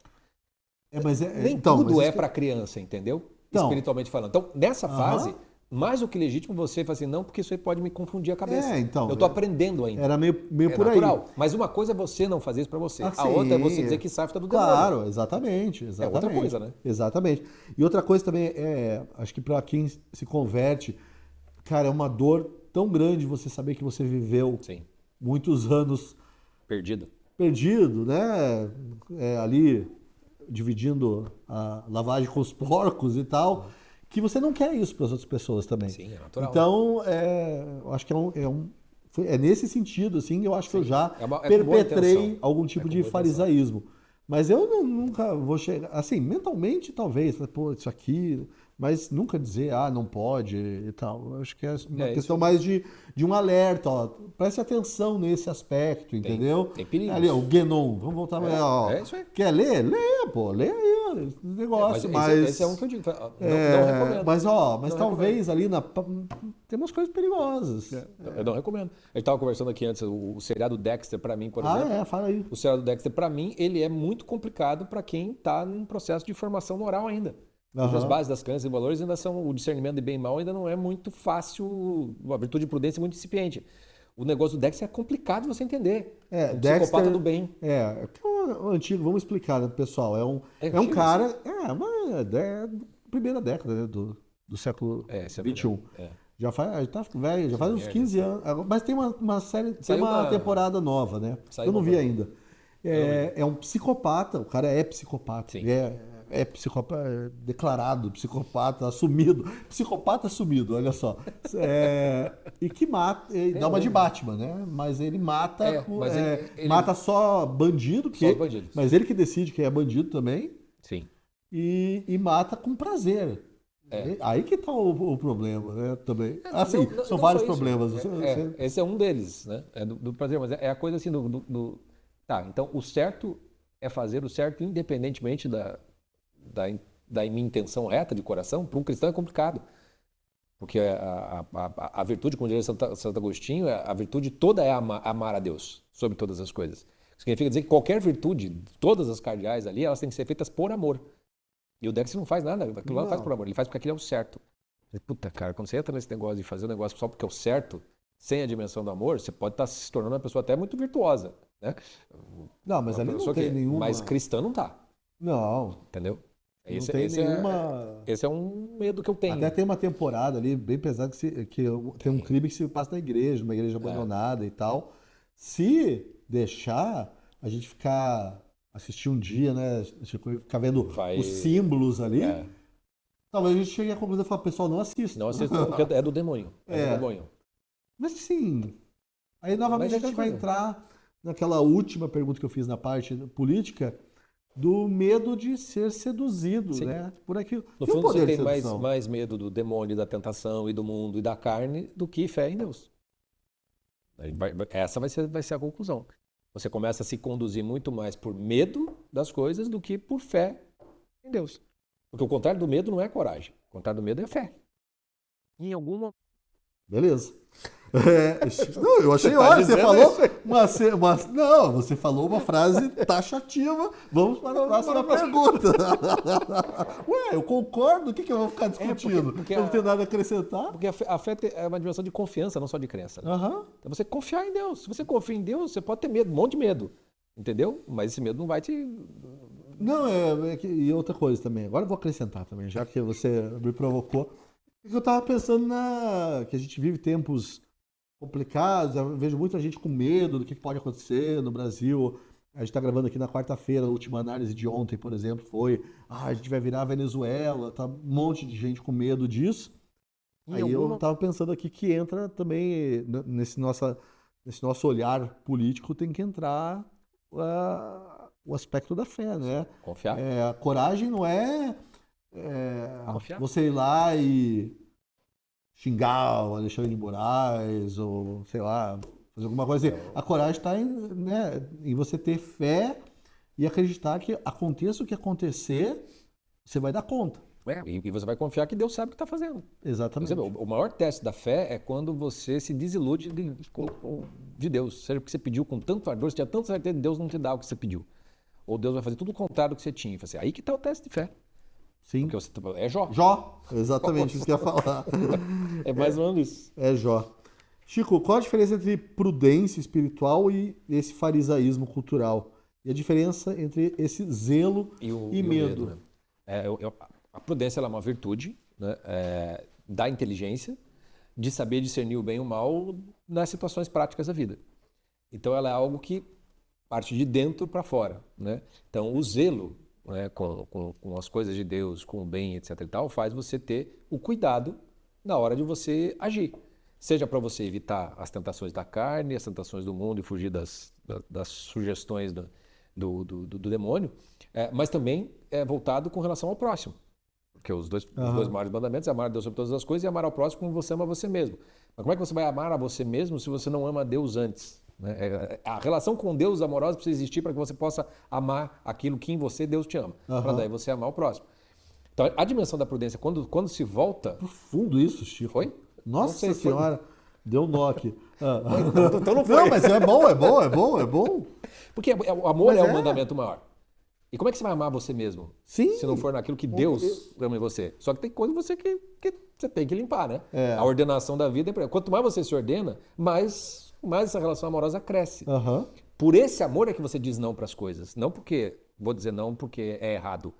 Nem então, tudo é para criança, entendeu? Então, espiritualmente falando. Então, nessa fase, mais do que legítimo você falar assim, não, porque isso aí pode me confundir a cabeça. Então, eu tô aprendendo ainda. Era meio por natural. aí. Mas uma coisa é você não fazer isso para você. A Sim, outra é você dizer que Seinfeld é do demônio. Claro, exatamente. É outra coisa, né? Exatamente. E outra coisa também acho que para quem se converte, cara, é uma dor tão grande você saber que você viveu muitos anos perdido, né? Ali dividindo a lavagem com os porcos e tal, que você não quer isso para as outras pessoas também. Sim, é natural. Então, eu acho que é nesse sentido, assim, eu acho que eu já perpetrei algum tipo de farisaísmo. Mas eu nunca vou chegar. Assim, mentalmente, talvez, pô, isso aqui. Mas nunca dizer, não pode e tal. Eu acho que é uma questão mais de um alerta, ó. Preste atenção nesse aspecto, entendeu? Tem perigos. Ali, ó, o Guénon. Vamos voltar ó. Isso aí. Quer ler? Lê, pô. Lê aí o negócio. Esse é um que eu digo. Não recomendo. Mas talvez ali tem umas coisas perigosas. Eu não recomendo. A gente estava conversando aqui antes, o seriado Dexter, para mim, por exemplo. Fala aí. O seriado Dexter, para mim, ele é muito complicado para quem está num processo de formação moral ainda. As bases das crenças e valores ainda são, o discernimento de bem e mal ainda não é muito fácil, a virtude de prudência é muito incipiente. O negócio do Dexter é complicado você entender. O psicopata do bem. O antigo, vamos explicar, né, pessoal. É um cara, primeira década, né, do século XXI. Já faz, tá velho, já faz uns 15 anos. Mas tem uma série, tem uma temporada nova, né? Eu não vi ainda. É um psicopata, o cara é psicopata. É psicopata, declarado psicopata, assumido. Psicopata assumido, olha só. E que mata, dá uma de Batman, né? Mas ele mata, mata só bandido, mas ele que decide quem é bandido também. Sim. E mata com prazer. Aí que tá o problema, né? Também. Assim, são vários problemas. Esse é um deles, né? É do prazer, mas é a coisa assim Tá, então o certo é fazer o certo independentemente da minha intenção reta de coração. Para um cristão é complicado. Porque a virtude, como diria Santo Agostinho, a virtude toda é amar a Deus sobre todas as coisas. Significa dizer que qualquer virtude, todas as cardeais ali, elas têm que ser feitas por amor. E o Dexter não faz nada, aquilo lá faz por amor, ele faz porque aquilo é o certo. Puta, cara, quando você entra nesse negócio de fazer o negócio só porque é o certo, sem a dimensão do amor, você pode estar se tornando uma pessoa até muito virtuosa, né? Não, mas ali não tem nenhuma... Mas cristã não tá. Não. Entendeu? Esse é um medo que eu tenho. Até tem uma temporada ali bem pesada que tem um crime que se passa na igreja, uma igreja abandonada e tal. Se deixar a gente assistir um dia, né? Ficar vendo os símbolos ali, talvez a gente chegue à conclusão e falar, pessoal, não assista. Não assista porque é do demônio. É do demônio. Mas assim, aí novamente a gente vai entrar naquela última pergunta que eu fiz na parte política, do medo de ser seduzido, né? Por aquilo. No fundo, você tem mais medo do demônio, da tentação e do mundo e da carne do que fé em Deus. Essa vai ser a conclusão. Você começa a se conduzir muito mais por medo das coisas do que por fé em Deus. Porque o contrário do medo não é coragem. O contrário do medo é fé. Em alguma... Beleza. Não, eu achei ótimo. Você falou não, você falou uma frase taxativa. Vamos para a próxima pergunta. Ué, eu concordo. O que eu vou ficar discutindo? Porque eu não tenho nada a acrescentar. Porque a fé é uma dimensão de confiança, não só de crença. Né? Então você confiar em Deus. Se você confia em Deus, você pode ter medo, um monte de medo. Entendeu? Mas esse medo não vai te... Não, e outra coisa também. Agora eu vou acrescentar também, já que você me provocou. Eu estava pensando que a gente vive tempos complicados, eu vejo muita gente com medo do que pode acontecer no Brasil. A gente está gravando aqui na quarta-feira, a última análise de ontem, por exemplo, foi a gente vai virar a Venezuela, tá um monte de gente com medo disso. Eu estava pensando aqui que entra também, nesse nosso olhar político, tem que entrar o aspecto da fé, né? Confiar. A coragem não é você ir lá e xingar o Alexandre de Moraes ou, sei lá, fazer alguma coisa assim. A coragem está em você ter fé e acreditar que aconteça o que acontecer, você vai dar conta. E você vai confiar que Deus sabe o que está fazendo. Exatamente. O maior teste da fé é quando você se desilude de Deus. Seja porque você pediu com tanto ardor, você tinha tanta certeza de Deus não te dá o que você pediu. Ou Deus vai fazer tudo o contrário do que você tinha. Aí que está o teste de fé. Sim. Porque é Jó. Jó, exatamente isso que eu ia falar. É mais ou menos isso. É Jó. Chico, qual a diferença entre prudência espiritual e esse farisaísmo cultural? E a diferença entre esse zelo e medo? Né? A prudência ela é uma virtude, né? Da inteligência, de saber discernir o bem e o mal nas situações práticas da vida. Então ela é algo que parte de dentro para fora. Né? Então o zelo, né, com as coisas de Deus, com o bem, etc. e tal, faz você ter o cuidado na hora de você agir. Seja para você evitar as tentações da carne, as tentações do mundo e fugir das sugestões do demônio, mas também é voltado com relação ao próximo. Porque os dois maiores mandamentos é amar a Deus sobre todas as coisas e amar ao próximo como você ama você mesmo. Mas como é que você vai amar a você mesmo se você não ama a Deus antes? Né? A relação com Deus amorosa precisa existir para que você possa amar aquilo que em você Deus te ama. Para daí você amar o próximo. Então, a dimensão da prudência, quando se volta... Profundo isso, Chico. Foi? Nossa Senhora, deu nó aqui. Então não foi. Não, mas é bom. Porque o amor é o mandamento maior. E como é que você vai amar você mesmo? Sim. Se não for naquilo que Deus ama em você. Só que tem coisa você que você tem que limpar, né? A ordenação da vida. Quanto mais você se ordena, mais essa relação amorosa cresce. Por esse amor é que você diz não para as coisas. Não porque, vou dizer não porque é errado.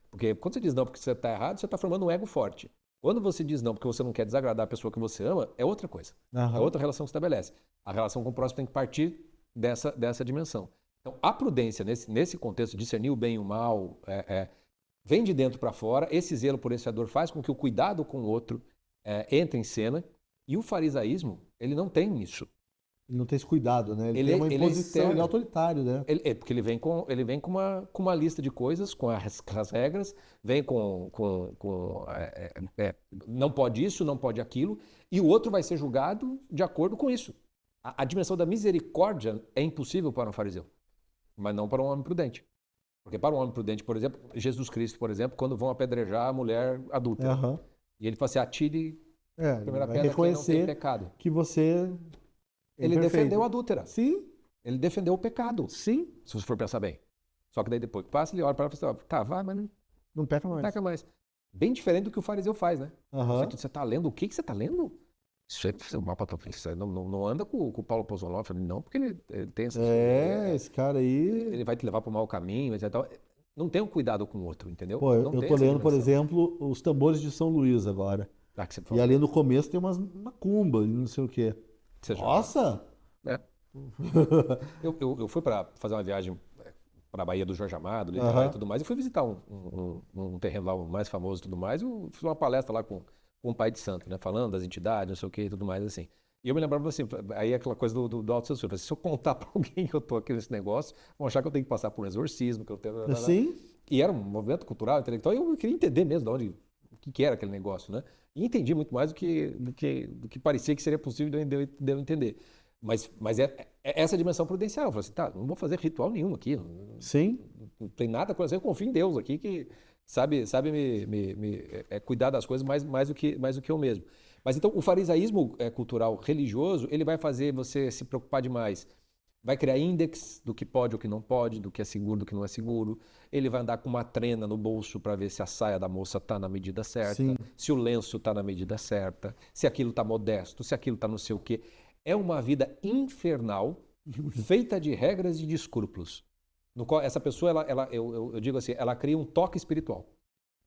Porque quando você diz não porque você está errado, você está formando um ego forte. Quando você diz não porque você não quer desagradar a pessoa que você ama, é outra coisa. É outra relação que se estabelece. A relação com o próximo tem que partir dessa dimensão. Então, a prudência, nesse contexto, discernir o bem e o mal, vem de dentro para fora. Esse zelo por esse amor faz com que o cuidado com o outro entre em cena. E o farisaísmo, ele não tem isso. Ele não tem esse cuidado, né? Ele tem uma imposição, ele é autoritário, né? Porque ele vem com uma lista de coisas, com as regras, vem não pode isso, não pode aquilo, e o outro vai ser julgado de acordo com isso. A dimensão da misericórdia é impossível para um fariseu, mas não para um homem prudente. Porque para um homem prudente, por exemplo, Jesus Cristo, por exemplo, quando vão apedrejar a mulher adulta, e ele fala assim, atire a primeira pedra quem não tem pecado. Que você... Ele defendeu a adúltera. Sim. Ele defendeu o pecado. Sim. Se você for pensar bem. Só que daí depois que passa, ele olha para ela e fala assim, tá, vai, mas não peca mais. Não peca mais. Bem diferente do que o fariseu faz, né? Você está lendo o que você está lendo? Isso é mal para você não anda com o Paulo Pozzoló. Não, porque ele tem essa... esse cara aí... Ele vai te levar para o mau caminho, etc. Não tem um cuidado com o outro, entendeu? Pô, eu tô lendo, por exemplo, os Tambores de São Luís agora. Que você falou. E ali no começo tem umas macumba, não sei o quê. Nossa! Eu fui para fazer uma viagem para a Baía do Jorge Amado, e tudo mais, e fui visitar um terreno lá mais famoso e tudo mais, eu fiz uma palestra lá com um pai de santo, né, falando das entidades, não sei o que e tudo mais, assim. E eu me lembrava assim, aí aquela coisa do autocensura, se eu contar para alguém que eu tô aqui nesse negócio, vão achar que eu tenho que passar por um exorcismo, que eu tenho... Sim. E era um movimento cultural, intelectual, e eu queria entender mesmo o que era aquele negócio, né? E entendi muito mais do que parecia que seria possível de eu entender. Mas é essa dimensão prudencial. Eu falei assim, tá, não vou fazer ritual nenhum aqui. Sim. Não tem nada a acontecer, eu confio em Deus aqui, que sabe me cuidar das coisas mais do que eu mesmo. Mas então o farisaísmo cultural religioso, ele vai fazer você se preocupar demais. Vai criar índex do que pode ou que não pode, do que é seguro, do que não é seguro. Ele vai andar com uma trena no bolso para ver se a saia da moça está na medida certa, se o lenço está na medida certa, se aquilo está modesto, se aquilo está não sei o quê. É uma vida infernal, feita de regras e de escrúpulos. No qual essa pessoa, eu digo assim, ela cria um toque espiritual.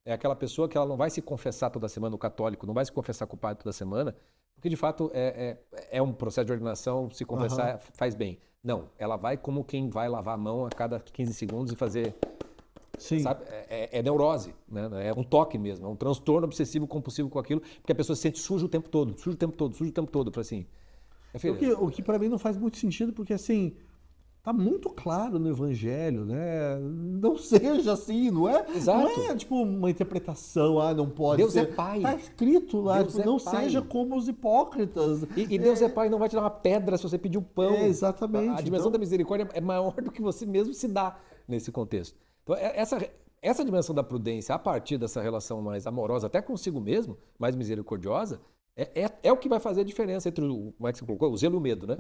É aquela pessoa que ela não vai se confessar toda semana, o católico, não vai se confessar com o padre toda semana, porque de fato é um processo de ordenação, se confessar faz bem. Não, ela vai como quem vai lavar a mão a cada 15 segundos e fazer... Sim. Sabe? É neurose, né? É um toque mesmo, é um transtorno obsessivo compulsivo com aquilo, porque a pessoa se sente suja o tempo todo. Assim, o que para mim não faz muito sentido, porque assim, tá muito claro no Evangelho, né? Não seja assim, não é? Exato. Não é tipo uma interpretação, não pode Deus ser. é pai. Tá escrito lá, Deus tipo, não seja como os hipócritas. E Deus é pai, não vai te dar uma pedra se você pedir um pão. Exatamente. A dimensão da misericórdia é maior do que você mesmo se dá nesse contexto. Então, essa dimensão da prudência, a partir dessa relação mais amorosa, até consigo mesmo, mais misericordiosa, é o que vai fazer a diferença entre como é que você colocou? O zelo e o medo, né?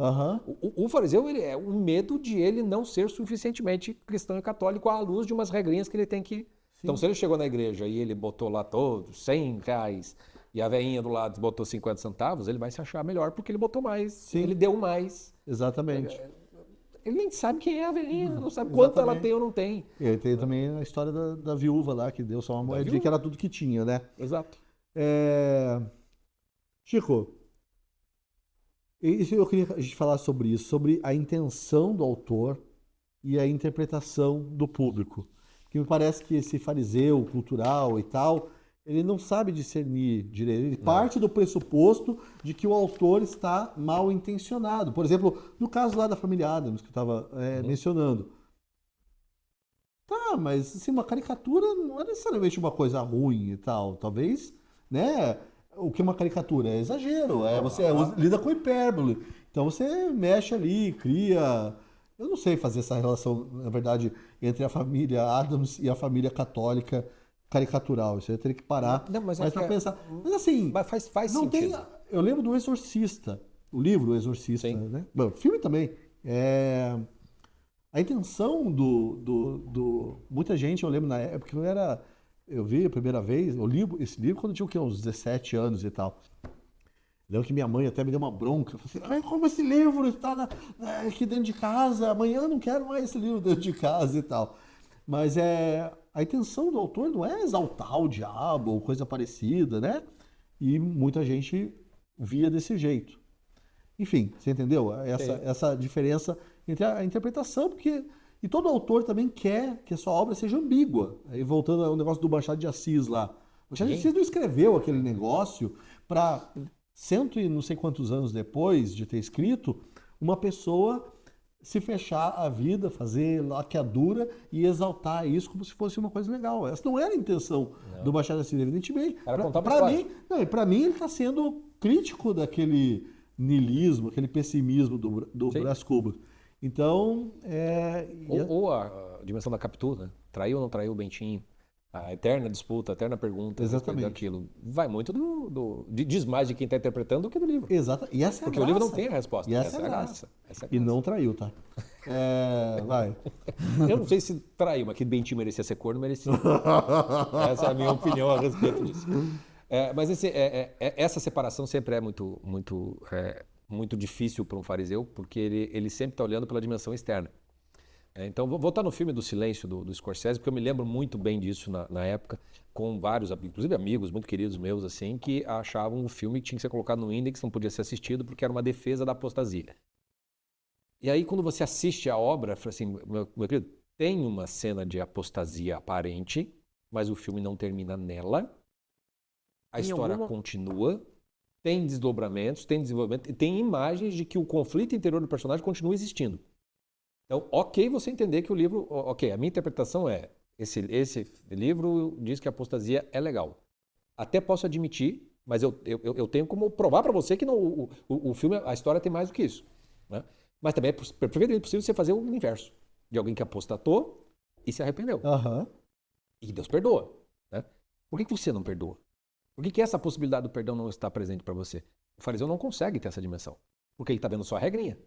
O fariseu, ele é o medo de ele não ser suficientemente cristão e católico à luz de umas regrinhas que ele tem que... Sim. Então, se ele chegou na igreja e ele botou lá todos R$100 e a veinha do lado botou 50 centavos, ele vai se achar melhor porque ele botou mais, Sim. Ele deu mais. Exatamente. Ele nem sabe quem é a velhinha, não sabe quanto ela tem ou não tem. E aí tem também a história da viúva lá, que deu só uma moedinha, que era tudo que tinha, né? Exato. Chico, eu queria a gente falar sobre isso, sobre a intenção do autor e a interpretação do público. Porque me parece que esse fariseu cultural e tal, ele não sabe discernir direito. Ele parte do pressuposto de que o autor está mal intencionado. Por exemplo, no caso lá da família Addams, que eu estava mencionando. mas assim, uma caricatura não é necessariamente uma coisa ruim e tal. Talvez, né? O que é uma caricatura? É exagero, você lida com hipérbole. Então você mexe ali, cria. Eu não sei fazer essa relação, na verdade, entre a família Addams e a família católica caricatural. Isso aí eu teria que parar Não, mas mais para pensar. Mas assim, Mas faz não tem. sentido. Eu lembro do Exorcista, o livro O Exorcista, Sim. né? Bom, o filme também. A intenção muita gente, eu lembro na época, eu vi a primeira vez, eu li esse livro quando eu tinha o quê? Uns 17 anos e tal. Lembro que minha mãe até me deu uma bronca. Eu falei assim, como esse livro está aqui dentro de casa? Amanhã eu não quero mais esse livro dentro de casa e tal. Mas a intenção do autor não é exaltar o diabo ou coisa parecida, né? E muita gente via desse jeito. Enfim, você entendeu? Essa diferença entre a interpretação, porque. E todo autor também quer que a sua obra seja ambígua. Aí voltando ao negócio do Machado de Assis lá. O Machado de Assis não escreveu aquele negócio para cento e não sei quantos anos depois de ter escrito, uma pessoa se fechar a vida, fazer laqueadura e exaltar isso como se fosse uma coisa legal. Essa não era a intenção do Machado de Assis, evidentemente. Para mim, ele está sendo crítico daquele niilismo, aquele pessimismo do Brás Cubas. Então, Ou a dimensão da Capitu, né? Traiu ou não traiu o Bentinho? A eterna disputa, a eterna pergunta. Exatamente. Daquilo. Vai muito diz mais de quem está interpretando do que do livro. Exato. E essa é a Porque graça. o livro não tem a resposta. E essa é a graça. E não traiu, tá? Vai. Eu não sei se traiu, mas que Bentinho merecia ser corno, merecia. Essa é a minha opinião a respeito disso. Mas essa separação sempre é muito difícil para um fariseu, porque ele sempre está olhando pela dimensão externa. Então, vou voltar no filme do Silêncio, do Scorsese, porque eu me lembro muito bem disso na época, com vários, inclusive amigos muito queridos meus, assim, que achavam o filme que tinha que ser colocado no índex, não podia ser assistido, porque era uma defesa da apostasia. E aí, quando você assiste a obra, fala assim, meu querido, tem uma cena de apostasia aparente, mas o filme não termina nela, a história continua, tem desdobramentos, tem desenvolvimento, e tem imagens de que o conflito interior do personagem continua existindo. Então, ok você entender que o livro... Ok, a minha interpretação é, esse livro diz que a apostasia é legal. Até posso admitir, mas eu tenho como provar para você que não, o filme, a história tem mais do que isso. Né? Mas também é perfeitamente possível você fazer o inverso. De alguém que apostatou e se arrependeu. Uhum. E Deus perdoa. Né? Por que você não perdoa? Por que essa possibilidade do perdão não está presente para você? O fariseu não consegue ter essa dimensão. Porque ele está vendo só a regrinha.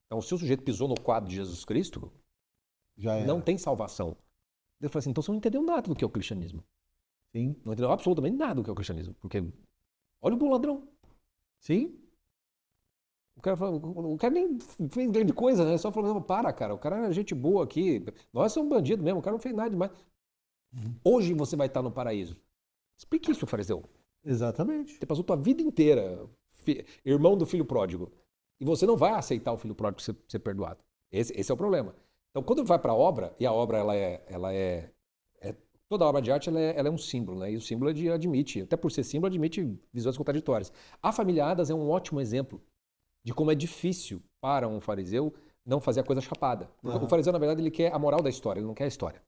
Então, se o sujeito pisou no quadro de Jesus Cristo, não tem salvação. Ele fala assim, então você não entendeu nada do que é o cristianismo. Sim. Não entendeu absolutamente nada do que é o cristianismo. Porque olha o bom ladrão. Sim. O cara nem fez grande coisa, né? Só falou, cara, o cara era gente boa aqui. Nós somos bandidos mesmo, o cara não fez nada demais. Hoje você vai estar no paraíso. Explique isso, fariseu. Exatamente. Você passou a tua vida inteira, irmão do filho pródigo. E você não vai aceitar o filho pródigo ser perdoado. Esse é o problema. Então, quando vai para a obra, e a obra toda obra de arte ela é um símbolo, né? E o símbolo admite, até por ser símbolo, admite visões contraditórias. A Família Addams é um ótimo exemplo de como é difícil para um fariseu não fazer a coisa chapada. Uhum. O fariseu, na verdade, ele quer a moral da história, ele não quer a história.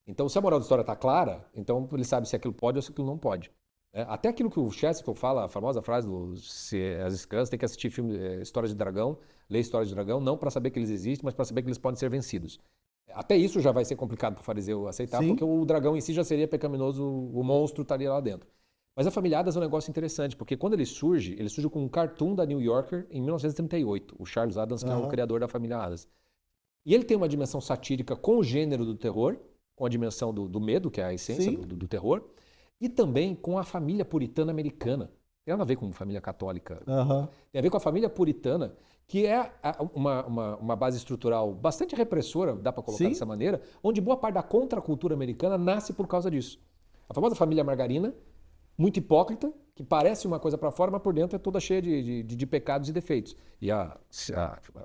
Então, se a moral da história está clara, então ele sabe se aquilo pode ou se aquilo não pode. Até aquilo que o Chesterton fala, a famosa frase as escãs têm que assistir filme Histórias de Dragão, ler Histórias de Dragão, não para saber que eles existem, mas para saber que eles podem ser vencidos. Até isso já vai ser complicado para o fariseu aceitar, Sim. porque o dragão em si já seria pecaminoso, o monstro estaria lá dentro. Mas a Família Addams é um negócio interessante, porque quando ele surge com um cartoon da New Yorker em 1938, o Charles Addams, que é o criador da Família Addams. E ele tem uma dimensão satírica com o gênero do terror, com a dimensão do medo, que é a essência do terror, e também com a família puritana americana. Tem nada a ver com família católica. Uhum. Tem a ver com a família puritana, que é uma base estrutural bastante repressora, dá para colocar dessa maneira, onde boa parte da contracultura americana nasce por causa disso. A famosa família margarina, muito hipócrita, que parece uma coisa para fora, mas por dentro é toda cheia de pecados e defeitos. E a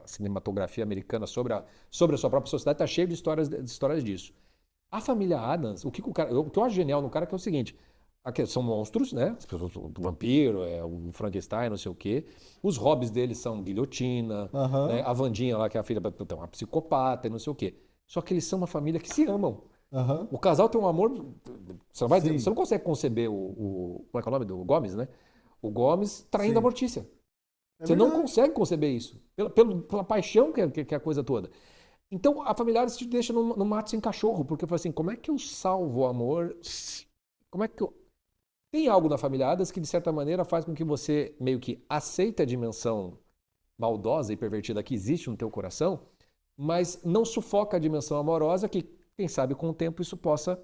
cinematografia americana sobre a sua própria sociedade está cheia de histórias disso. A Família Addams, o que eu acho genial no cara é que é o seguinte, são monstros, né? O vampiro, o Frankenstein, não sei o quê. Os hobbies deles são guilhotina, né? A Wandinha lá, que é a filha, é uma psicopata e não sei o quê. Só que eles são uma família que se amam. Aham. O casal tem um amor. Sim. Você não consegue conceber como é que é o nome do Gomes, né? O Gomes traindo Sim. a Mortícia. É Você não verdade. consegue conceber isso. Pela paixão que é a coisa toda. Então, a Familiares te deixa no mato sem cachorro, porque fala assim, como é que eu salvo o amor? Como é que eu... Tem algo na Familiares que, de certa maneira, faz com que você meio que aceite a dimensão maldosa e pervertida que existe no teu coração, mas não sufoca a dimensão amorosa que, quem sabe, com o tempo isso possa,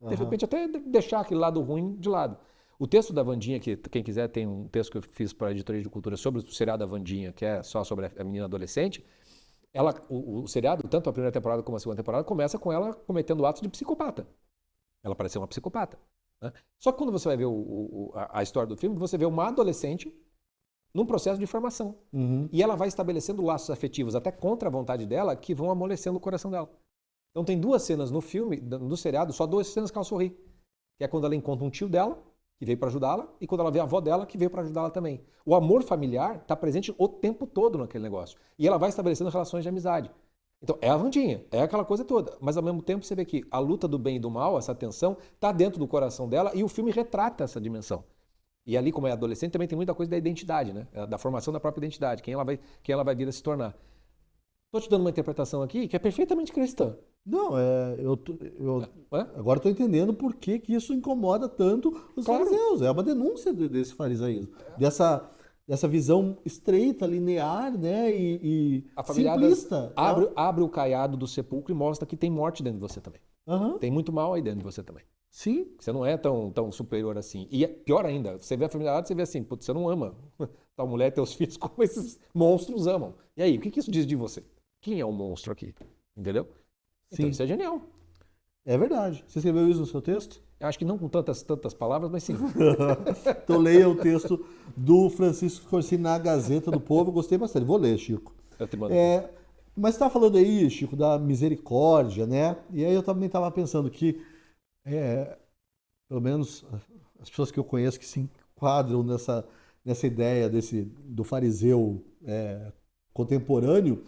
de Aham. repente, até deixar aquele lado ruim de lado. O texto da Wandinha, que quem quiser tem um texto que eu fiz para a Editoria de Cultura sobre o seriado da Wandinha, que é só sobre a menina adolescente, o seriado, tanto a primeira temporada como a segunda temporada, começa com ela cometendo atos de psicopata. Ela parece ser uma psicopata. Né? Só que quando você vai ver a história do filme, você vê uma adolescente num processo de formação. Uhum. E ela vai estabelecendo laços afetivos até contra a vontade dela que vão amolecendo o coração dela. Então tem duas cenas no filme, no seriado, só duas cenas que ela sorri. Que é quando ela encontra um tio dela, que veio para ajudá-la, e quando ela vê a avó dela, que veio para ajudá-la também. O amor familiar está presente o tempo todo naquele negócio. E ela vai estabelecendo relações de amizade. Então, é a Wandinha, é aquela coisa toda. Mas, ao mesmo tempo, você vê que a luta do bem e do mal, essa tensão, está dentro do coração dela e o filme retrata essa dimensão. E ali, como é adolescente, também tem muita coisa da identidade, né? Da formação da própria identidade, quem ela vai vir a se tornar. Estou te dando uma interpretação aqui que é perfeitamente cristã. Não, Hã? agora estou entendendo por que que isso incomoda tanto os Claro. fariseus. É uma denúncia desse farisaísmo. Dessa visão estreita, linear, né? E A Familiares simplista. abre o caiado do sepulcro e mostra que tem morte dentro de você também. Aham. Tem muito mal aí dentro de você também. Sim. Você não é tão superior assim. E é pior ainda, você vê a Familiares, você vê assim, putz, você não ama tua mulher e teus filhos como esses monstros amam. E aí, o que isso diz de você? Quem é o monstro aqui? Entendeu? Então Sim. isso é genial. É verdade. Você escreveu isso no seu texto? Eu acho que não com tantas palavras, mas sim. Então leia o texto do Francisco Corsini na Gazeta do Povo. Eu gostei bastante. Vou ler, Chico. Eu te mando. Mas você estava falando aí, Chico, da misericórdia, né? E aí eu também estava pensando que, pelo menos as pessoas que eu conheço que se enquadram nessa ideia do fariseu contemporâneo,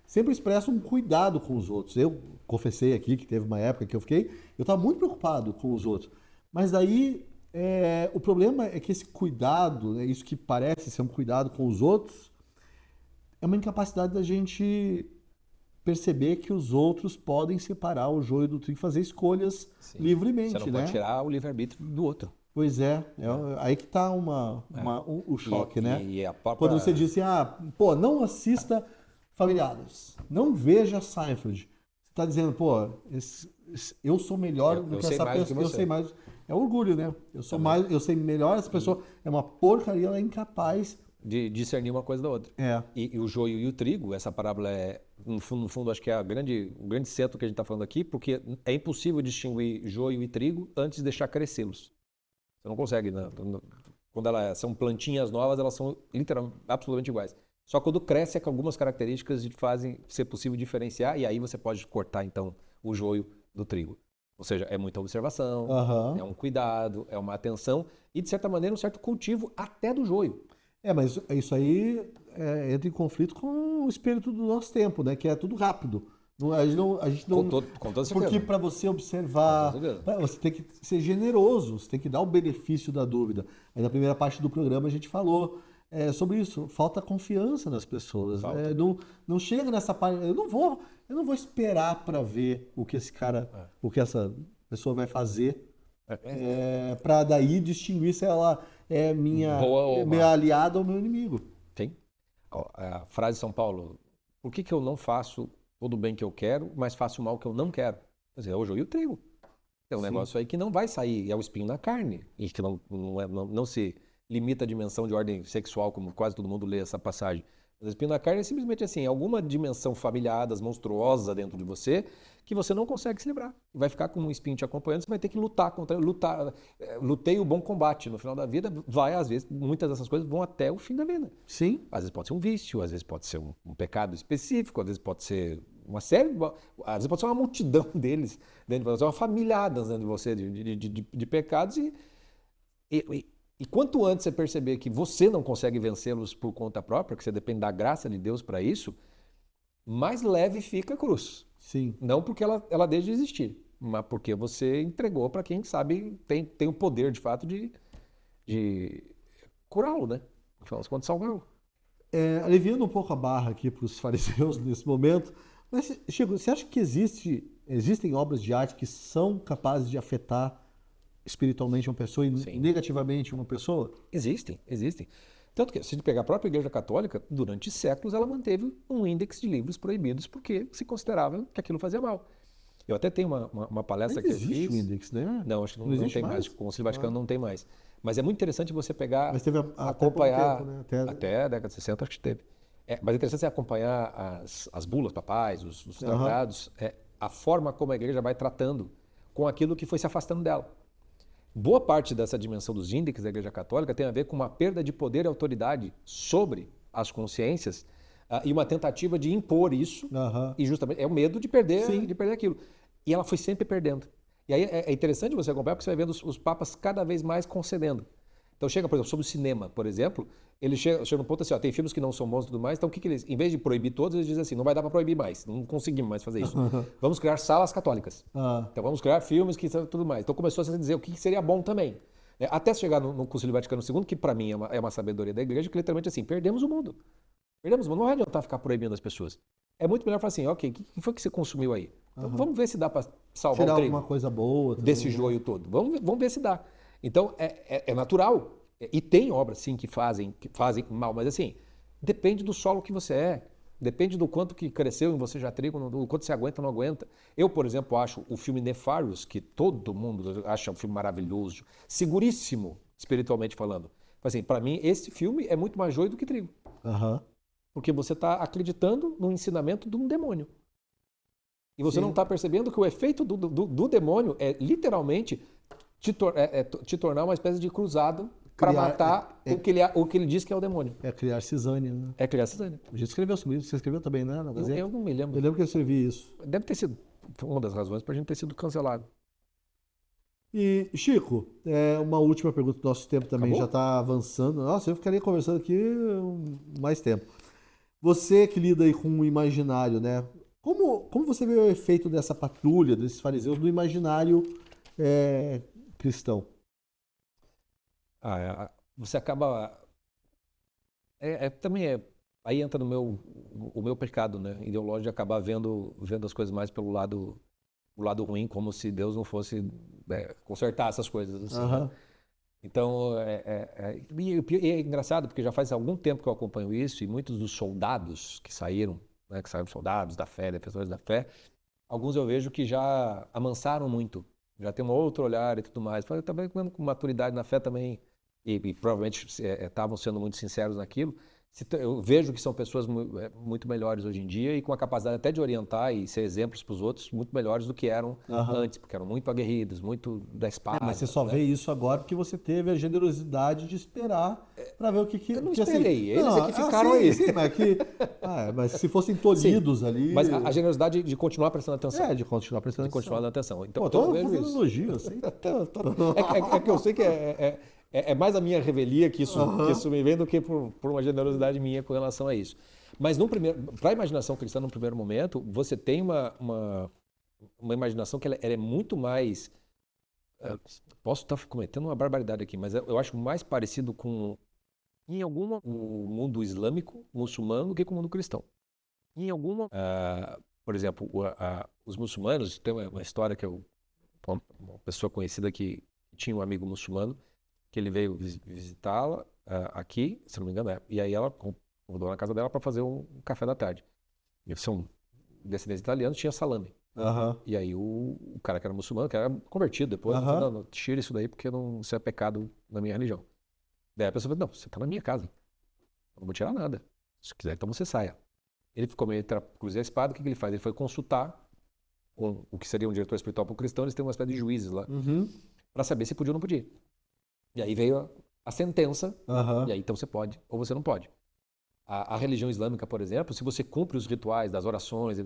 sempre expressam um cuidado com os outros. Eu confessei aqui que teve uma época que eu estava muito preocupado com os outros. Mas daí, o problema é que esse cuidado, né, isso que parece ser um cuidado com os outros, é uma incapacidade da gente perceber que os outros podem separar o joio do trigo e fazer escolhas Sim. livremente, Você não né? pode tirar o livre-arbítrio do outro. Pois é, aí que está o choque, né? E a própria... Quando você disse, pô, não assista Familiares, não veja Seinfeld. Você está dizendo, pô, eu sou melhor do eu que sei essa mais do pessoa, que eu você. sei mais. É orgulho, né? Eu sei melhor, essa pessoa é uma porcaria, ela é incapaz. De discernir uma coisa da outra. É. E o joio e o trigo, essa parábola no fundo, acho que é o grande centro que a gente está falando aqui, porque é impossível distinguir joio e trigo antes de deixar crescê-los. Você não consegue, né? Quando elas são plantinhas novas, elas são literalmente absolutamente iguais. Só quando cresce é que algumas características fazem ser possível diferenciar, e aí você pode cortar, então, o joio do trigo. Ou seja, é muita observação, Aham. é um cuidado, é uma atenção e, de certa maneira, um certo cultivo até do joio. Mas isso aí entra em conflito com o espírito do nosso tempo, né? Que é tudo rápido. A gente não, Com toda certeza. porque para você observar, Com toda certeza. você tem que ser generoso, você tem que dar o benefício da dúvida. Aí na primeira parte do programa a gente falou sobre isso. Falta confiança nas pessoas. Falta. Não chega nessa parte. Eu não vou esperar para ver o que o que essa pessoa vai fazer, para daí distinguir se ela é minha aliada ou meu inimigo. Tem. A frase de São Paulo: por que eu não faço todo o bem que eu quero, mas faço o mal que eu não quero? Quer dizer, é o joio e o trigo. Tem um negócio aí que não vai sair, é o espinho na carne, e que não se limita à dimensão de ordem sexual, como quase todo mundo lê essa passagem. Mas o espinho na carne é simplesmente assim, alguma dimensão familiada, monstruosa dentro de você, que você não consegue se livrar. Vai ficar com um espinho te acompanhando, você vai ter que lutar, lutei o bom combate. No final da vida, às vezes, muitas dessas coisas vão até o fim da vida. Sim. Às vezes pode ser um vício, às vezes pode ser um pecado específico, às vezes pode ser uma série, às vezes pode ser uma multidão deles dentro de você, uma familhada dentro de você de pecados e quanto antes você perceber que você não consegue vencê-los por conta própria, que você depende da graça de Deus para isso, mais leve fica a cruz. Sim. Não porque ela deixe de existir, mas porque você entregou para quem sabe, tem o poder de fato de curá-lo, né? Afinal das contas, salvá-lo. Aliviando um pouco a barra aqui para os fariseus nesse momento, mas, Chico, você acha que existem obras de arte que são capazes de afetar espiritualmente uma pessoa e Sim. negativamente uma pessoa? Existem. Tanto que, se a gente pegar a própria Igreja Católica, durante séculos ela manteve um índex de livros proibidos porque se considerava que aquilo fazia mal. Eu até tenho uma palestra que eu Existe fiz. o índex, né? Não, acho que não existe tem mais. O Concílio Vaticano não tem mais. Mas é muito interessante você pegar, Mas teve até acompanhar, pouco tempo, né? até a década de 60 acho que teve. Mas é interessante você acompanhar as bulas papais, os tratados, a forma como a igreja vai tratando com aquilo que foi se afastando dela. Boa parte dessa dimensão dos índices da Igreja Católica tem a ver com uma perda de poder e autoridade sobre as consciências e uma tentativa de impor isso, e justamente é o medo de perder aquilo. E ela foi sempre perdendo. E aí é interessante você acompanhar, porque você vai vendo os papas cada vez mais concedendo. Então chega, por exemplo, sobre o cinema, por exemplo, ele chega no ponto assim, ó, tem filmes que não são bons e tudo mais, então o que eles, em vez de proibir todos, eles dizem assim, não vai dar para proibir mais, não conseguimos mais fazer isso. Vamos criar salas católicas. Então vamos criar filmes que tudo mais. Então começou a se dizer o que seria bom também. Até chegar no Concílio Vaticano II, que para mim é uma sabedoria da igreja, que literalmente assim, perdemos o mundo. Não vai adiantar ficar proibindo as pessoas. É muito melhor falar assim, ok, o que foi que você consumiu aí? Então vamos ver se dá para salvar tirar o trigo alguma coisa boa desse joio todo. Vamos ver se dá. Então, é natural. E tem obras, sim, que fazem mal, mas assim, depende do solo que você é, depende do quanto que cresceu em você já trigo, do quanto você aguenta ou não aguenta. Eu, por exemplo, acho o filme Nefarious, que todo mundo acha um filme maravilhoso, seguríssimo, espiritualmente falando. Assim, para mim, esse filme é muito mais joio do que trigo. Porque você está acreditando no ensinamento de um demônio. E você não está percebendo que o efeito do demônio é literalmente te tornar uma espécie de cruzado para matar o que ele diz que é o demônio. É criar cisânia, né? É criar cisânia. A gente escreveu sobre isso. Você escreveu também, né? Eu não me lembro. Eu lembro que eu escrevi isso. Deve ter sido uma das razões para a gente ter sido cancelado. E, Chico, uma última pergunta. Nosso tempo também já está avançando. Nossa, eu ficaria conversando aqui mais tempo. Você que lida aí com o imaginário, né? Como você vê o efeito dessa patrulha, desses fariseus, no imaginário cristão? Você acaba... também aí entra o meu pecado, né? Ideológico de acabar vendo as coisas mais pelo lado ruim, como se Deus não fosse consertar essas coisas. Assim, né? Então, e é engraçado, porque já faz algum tempo que eu acompanho isso, e muitos dos soldados que saíram, né, soldados da fé, defensores da fé, alguns eu vejo que já amansaram muito, já tem um outro olhar e tudo mais. Também com maturidade na fé também, e provavelmente estavam sendo muito sinceros naquilo. Eu vejo que são pessoas muito melhores hoje em dia e com a capacidade até de orientar e ser exemplos para os outros muito melhores do que eram antes, porque eram muito aguerridos, muito da espada. Mas você só vê isso agora porque você teve a generosidade de esperar para ver o que... Eu não esperei, eles é que ficaram aí. Sim, mas se fossem tolhidos ali... Mas a generosidade de continuar prestando atenção. De continuar prestando atenção. De continuar dando atenção. Então, eu vejo fazendo elogio, assim. É que eu sei que é mais a minha revelia que isso me vem do que por uma generosidade minha com relação a isso. Mas para a imaginação cristã, num primeiro momento, você tem uma imaginação que ela é muito mais... posso estar cometendo uma barbaridade aqui, mas eu acho mais parecido com, o mundo islâmico, muçulmano, do que com o mundo cristão. Por exemplo, os muçulmanos, tem uma história que uma pessoa conhecida que tinha um amigo muçulmano, que ele veio visitá-la aqui, se não me engano, e aí ela convidou na casa dela para fazer um café da tarde. E são descendentes italianos, tinha salame. E aí o cara que era muçulmano, que era convertido depois, falou, não, tira isso daí porque isso é pecado na minha religião. Daí a pessoa falou, não, você está na minha casa, eu não vou tirar nada. Se quiser, então você saia. Ele ficou meio cruzei a espada, o que ele faz? Ele foi consultar com o que seria um diretor espiritual para o cristão, eles têm uma espécie de juízes lá, para saber se podia ou não podia. E aí veio a sentença, e aí então você pode ou você não pode. A religião islâmica, por exemplo, se você cumpre os rituais das orações,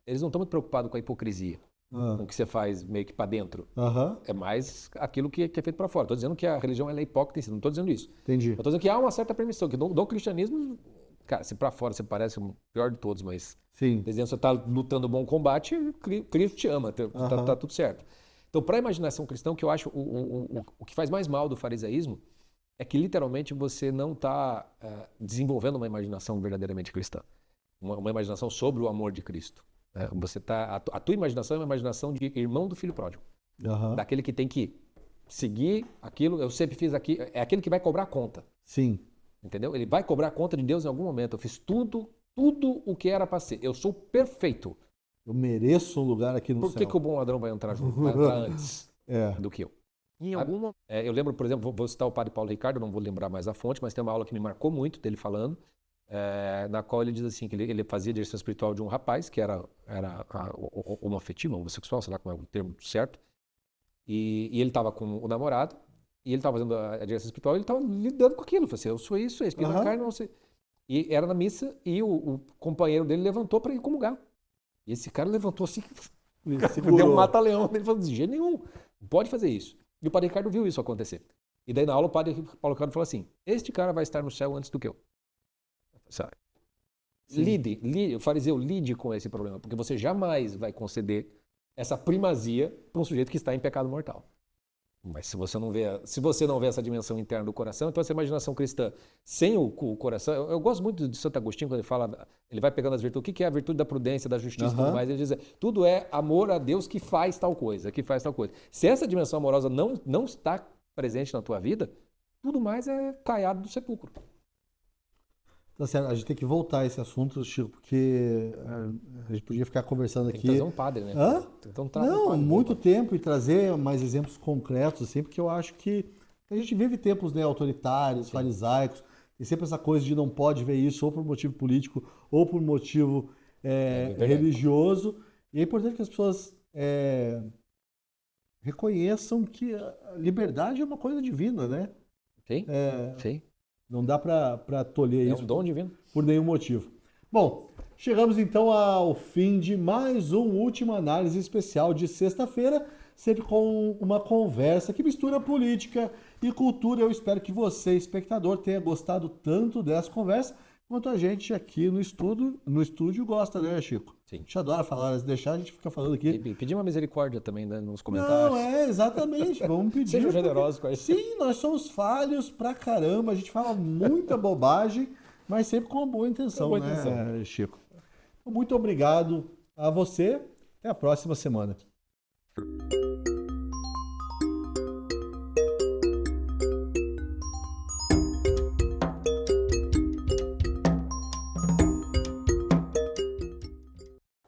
eles não estão muito preocupados com a hipocrisia, com o que você faz meio que para dentro. É mais aquilo que é feito para fora. Estou dizendo que a religião ela é hipócrita, não estou dizendo isso. Entendi. Estou dizendo que há uma certa permissão, que no cristianismo Cara, se pra fora você parece o pior de todos, mas Sim. dentro você tá lutando bom combate, Cristo te ama, tá tudo certo. Então, para a imaginação cristã, o que eu acho, o que faz mais mal do farisaísmo é que literalmente você não está desenvolvendo uma imaginação verdadeiramente cristã. Uma imaginação sobre o amor de Cristo. A tua imaginação é uma imaginação de irmão do filho pródigo. Daquele que tem que seguir aquilo, eu sempre fiz aqui, é aquele que vai cobrar a conta. Sim. Entendeu? Ele vai cobrar a conta de Deus em algum momento. Eu fiz tudo o que era para ser. Eu sou perfeito. Eu mereço um lugar aqui no céu. Por que o bom ladrão vai entrar junto? Vai entrar antes do que eu. Eu lembro, por exemplo, vou citar o padre Paulo Ricardo, não vou lembrar mais a fonte, mas tem uma aula que me marcou muito dele falando, na qual ele diz assim, que ele fazia direção espiritual de um rapaz, que era homoafetivo, homossexual, sei lá como é o termo certo, e ele estava com o namorado, e ele estava fazendo a direção espiritual, e ele estava lidando com aquilo. Ele falou assim, eu sou isso, espírito da carne, não sei. E era na missa, e o companheiro dele levantou para ir comungar. E esse cara levantou assim, deu um mata-leão. Ele falou, de jeito nenhum, não pode fazer isso. E o padre Ricardo viu isso acontecer. E daí na aula o padre Paulo Ricardo falou assim, este cara vai estar no céu antes do que eu. Sabe? O fariseu, lide com esse problema, porque você jamais vai conceder essa primazia para um sujeito que está em pecado mortal. Mas se você não vê essa dimensão interna do coração, então essa imaginação cristã sem o coração... Eu gosto muito de Santo Agostinho, quando ele fala, ele vai pegando as virtudes, o que é a virtude da prudência, da justiça e tudo mais, ele diz, tudo é amor a Deus que faz tal coisa, Se essa dimensão amorosa não está presente na tua vida, tudo mais é caiado do sepulcro. Tá certo, a gente tem que voltar a esse assunto, Chico, porque a gente podia ficar conversando aqui. Tem que trazer um padre, né? Então, muito tempo e trazer mais exemplos concretos, assim, porque eu acho que a gente vive tempos, né, autoritários, farisaicos, e sempre essa coisa de não pode ver isso ou por motivo político ou por motivo religioso. E é importante que as pessoas reconheçam que a liberdade é uma coisa divina, né? Sim. Não dá para tolher isso. É um dom divino. Por nenhum motivo. Bom, chegamos então ao fim de mais um Última Análise especial de sexta-feira, sempre com uma conversa que mistura política e cultura. Eu espero que você, espectador, tenha gostado tanto dessa conversa quanto a gente aqui no estúdio gosta, né, Chico? Sim. A gente adora falar, se deixar a gente fica falando aqui. E pedir uma misericórdia também, né, nos comentários. Não, exatamente, vamos pedir. Sejam generosos com a gente. Sim, nós somos falhos pra caramba, a gente fala muita bobagem, mas sempre com uma boa intenção, né, Chico? Muito obrigado a você, até a próxima semana.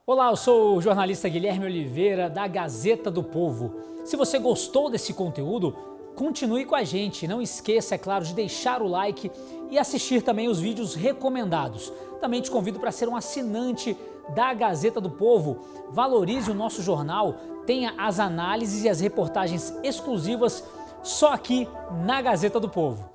Olá, eu sou o jornalista Guilherme Oliveira, da Gazeta do Povo. Se você gostou desse conteúdo, continue com a gente. Não esqueça, é claro, de deixar o like e assistir também os vídeos recomendados. Também te convido para ser um assinante da Gazeta do Povo. Valorize o nosso jornal, tenha as análises e as reportagens exclusivas só aqui na Gazeta do Povo.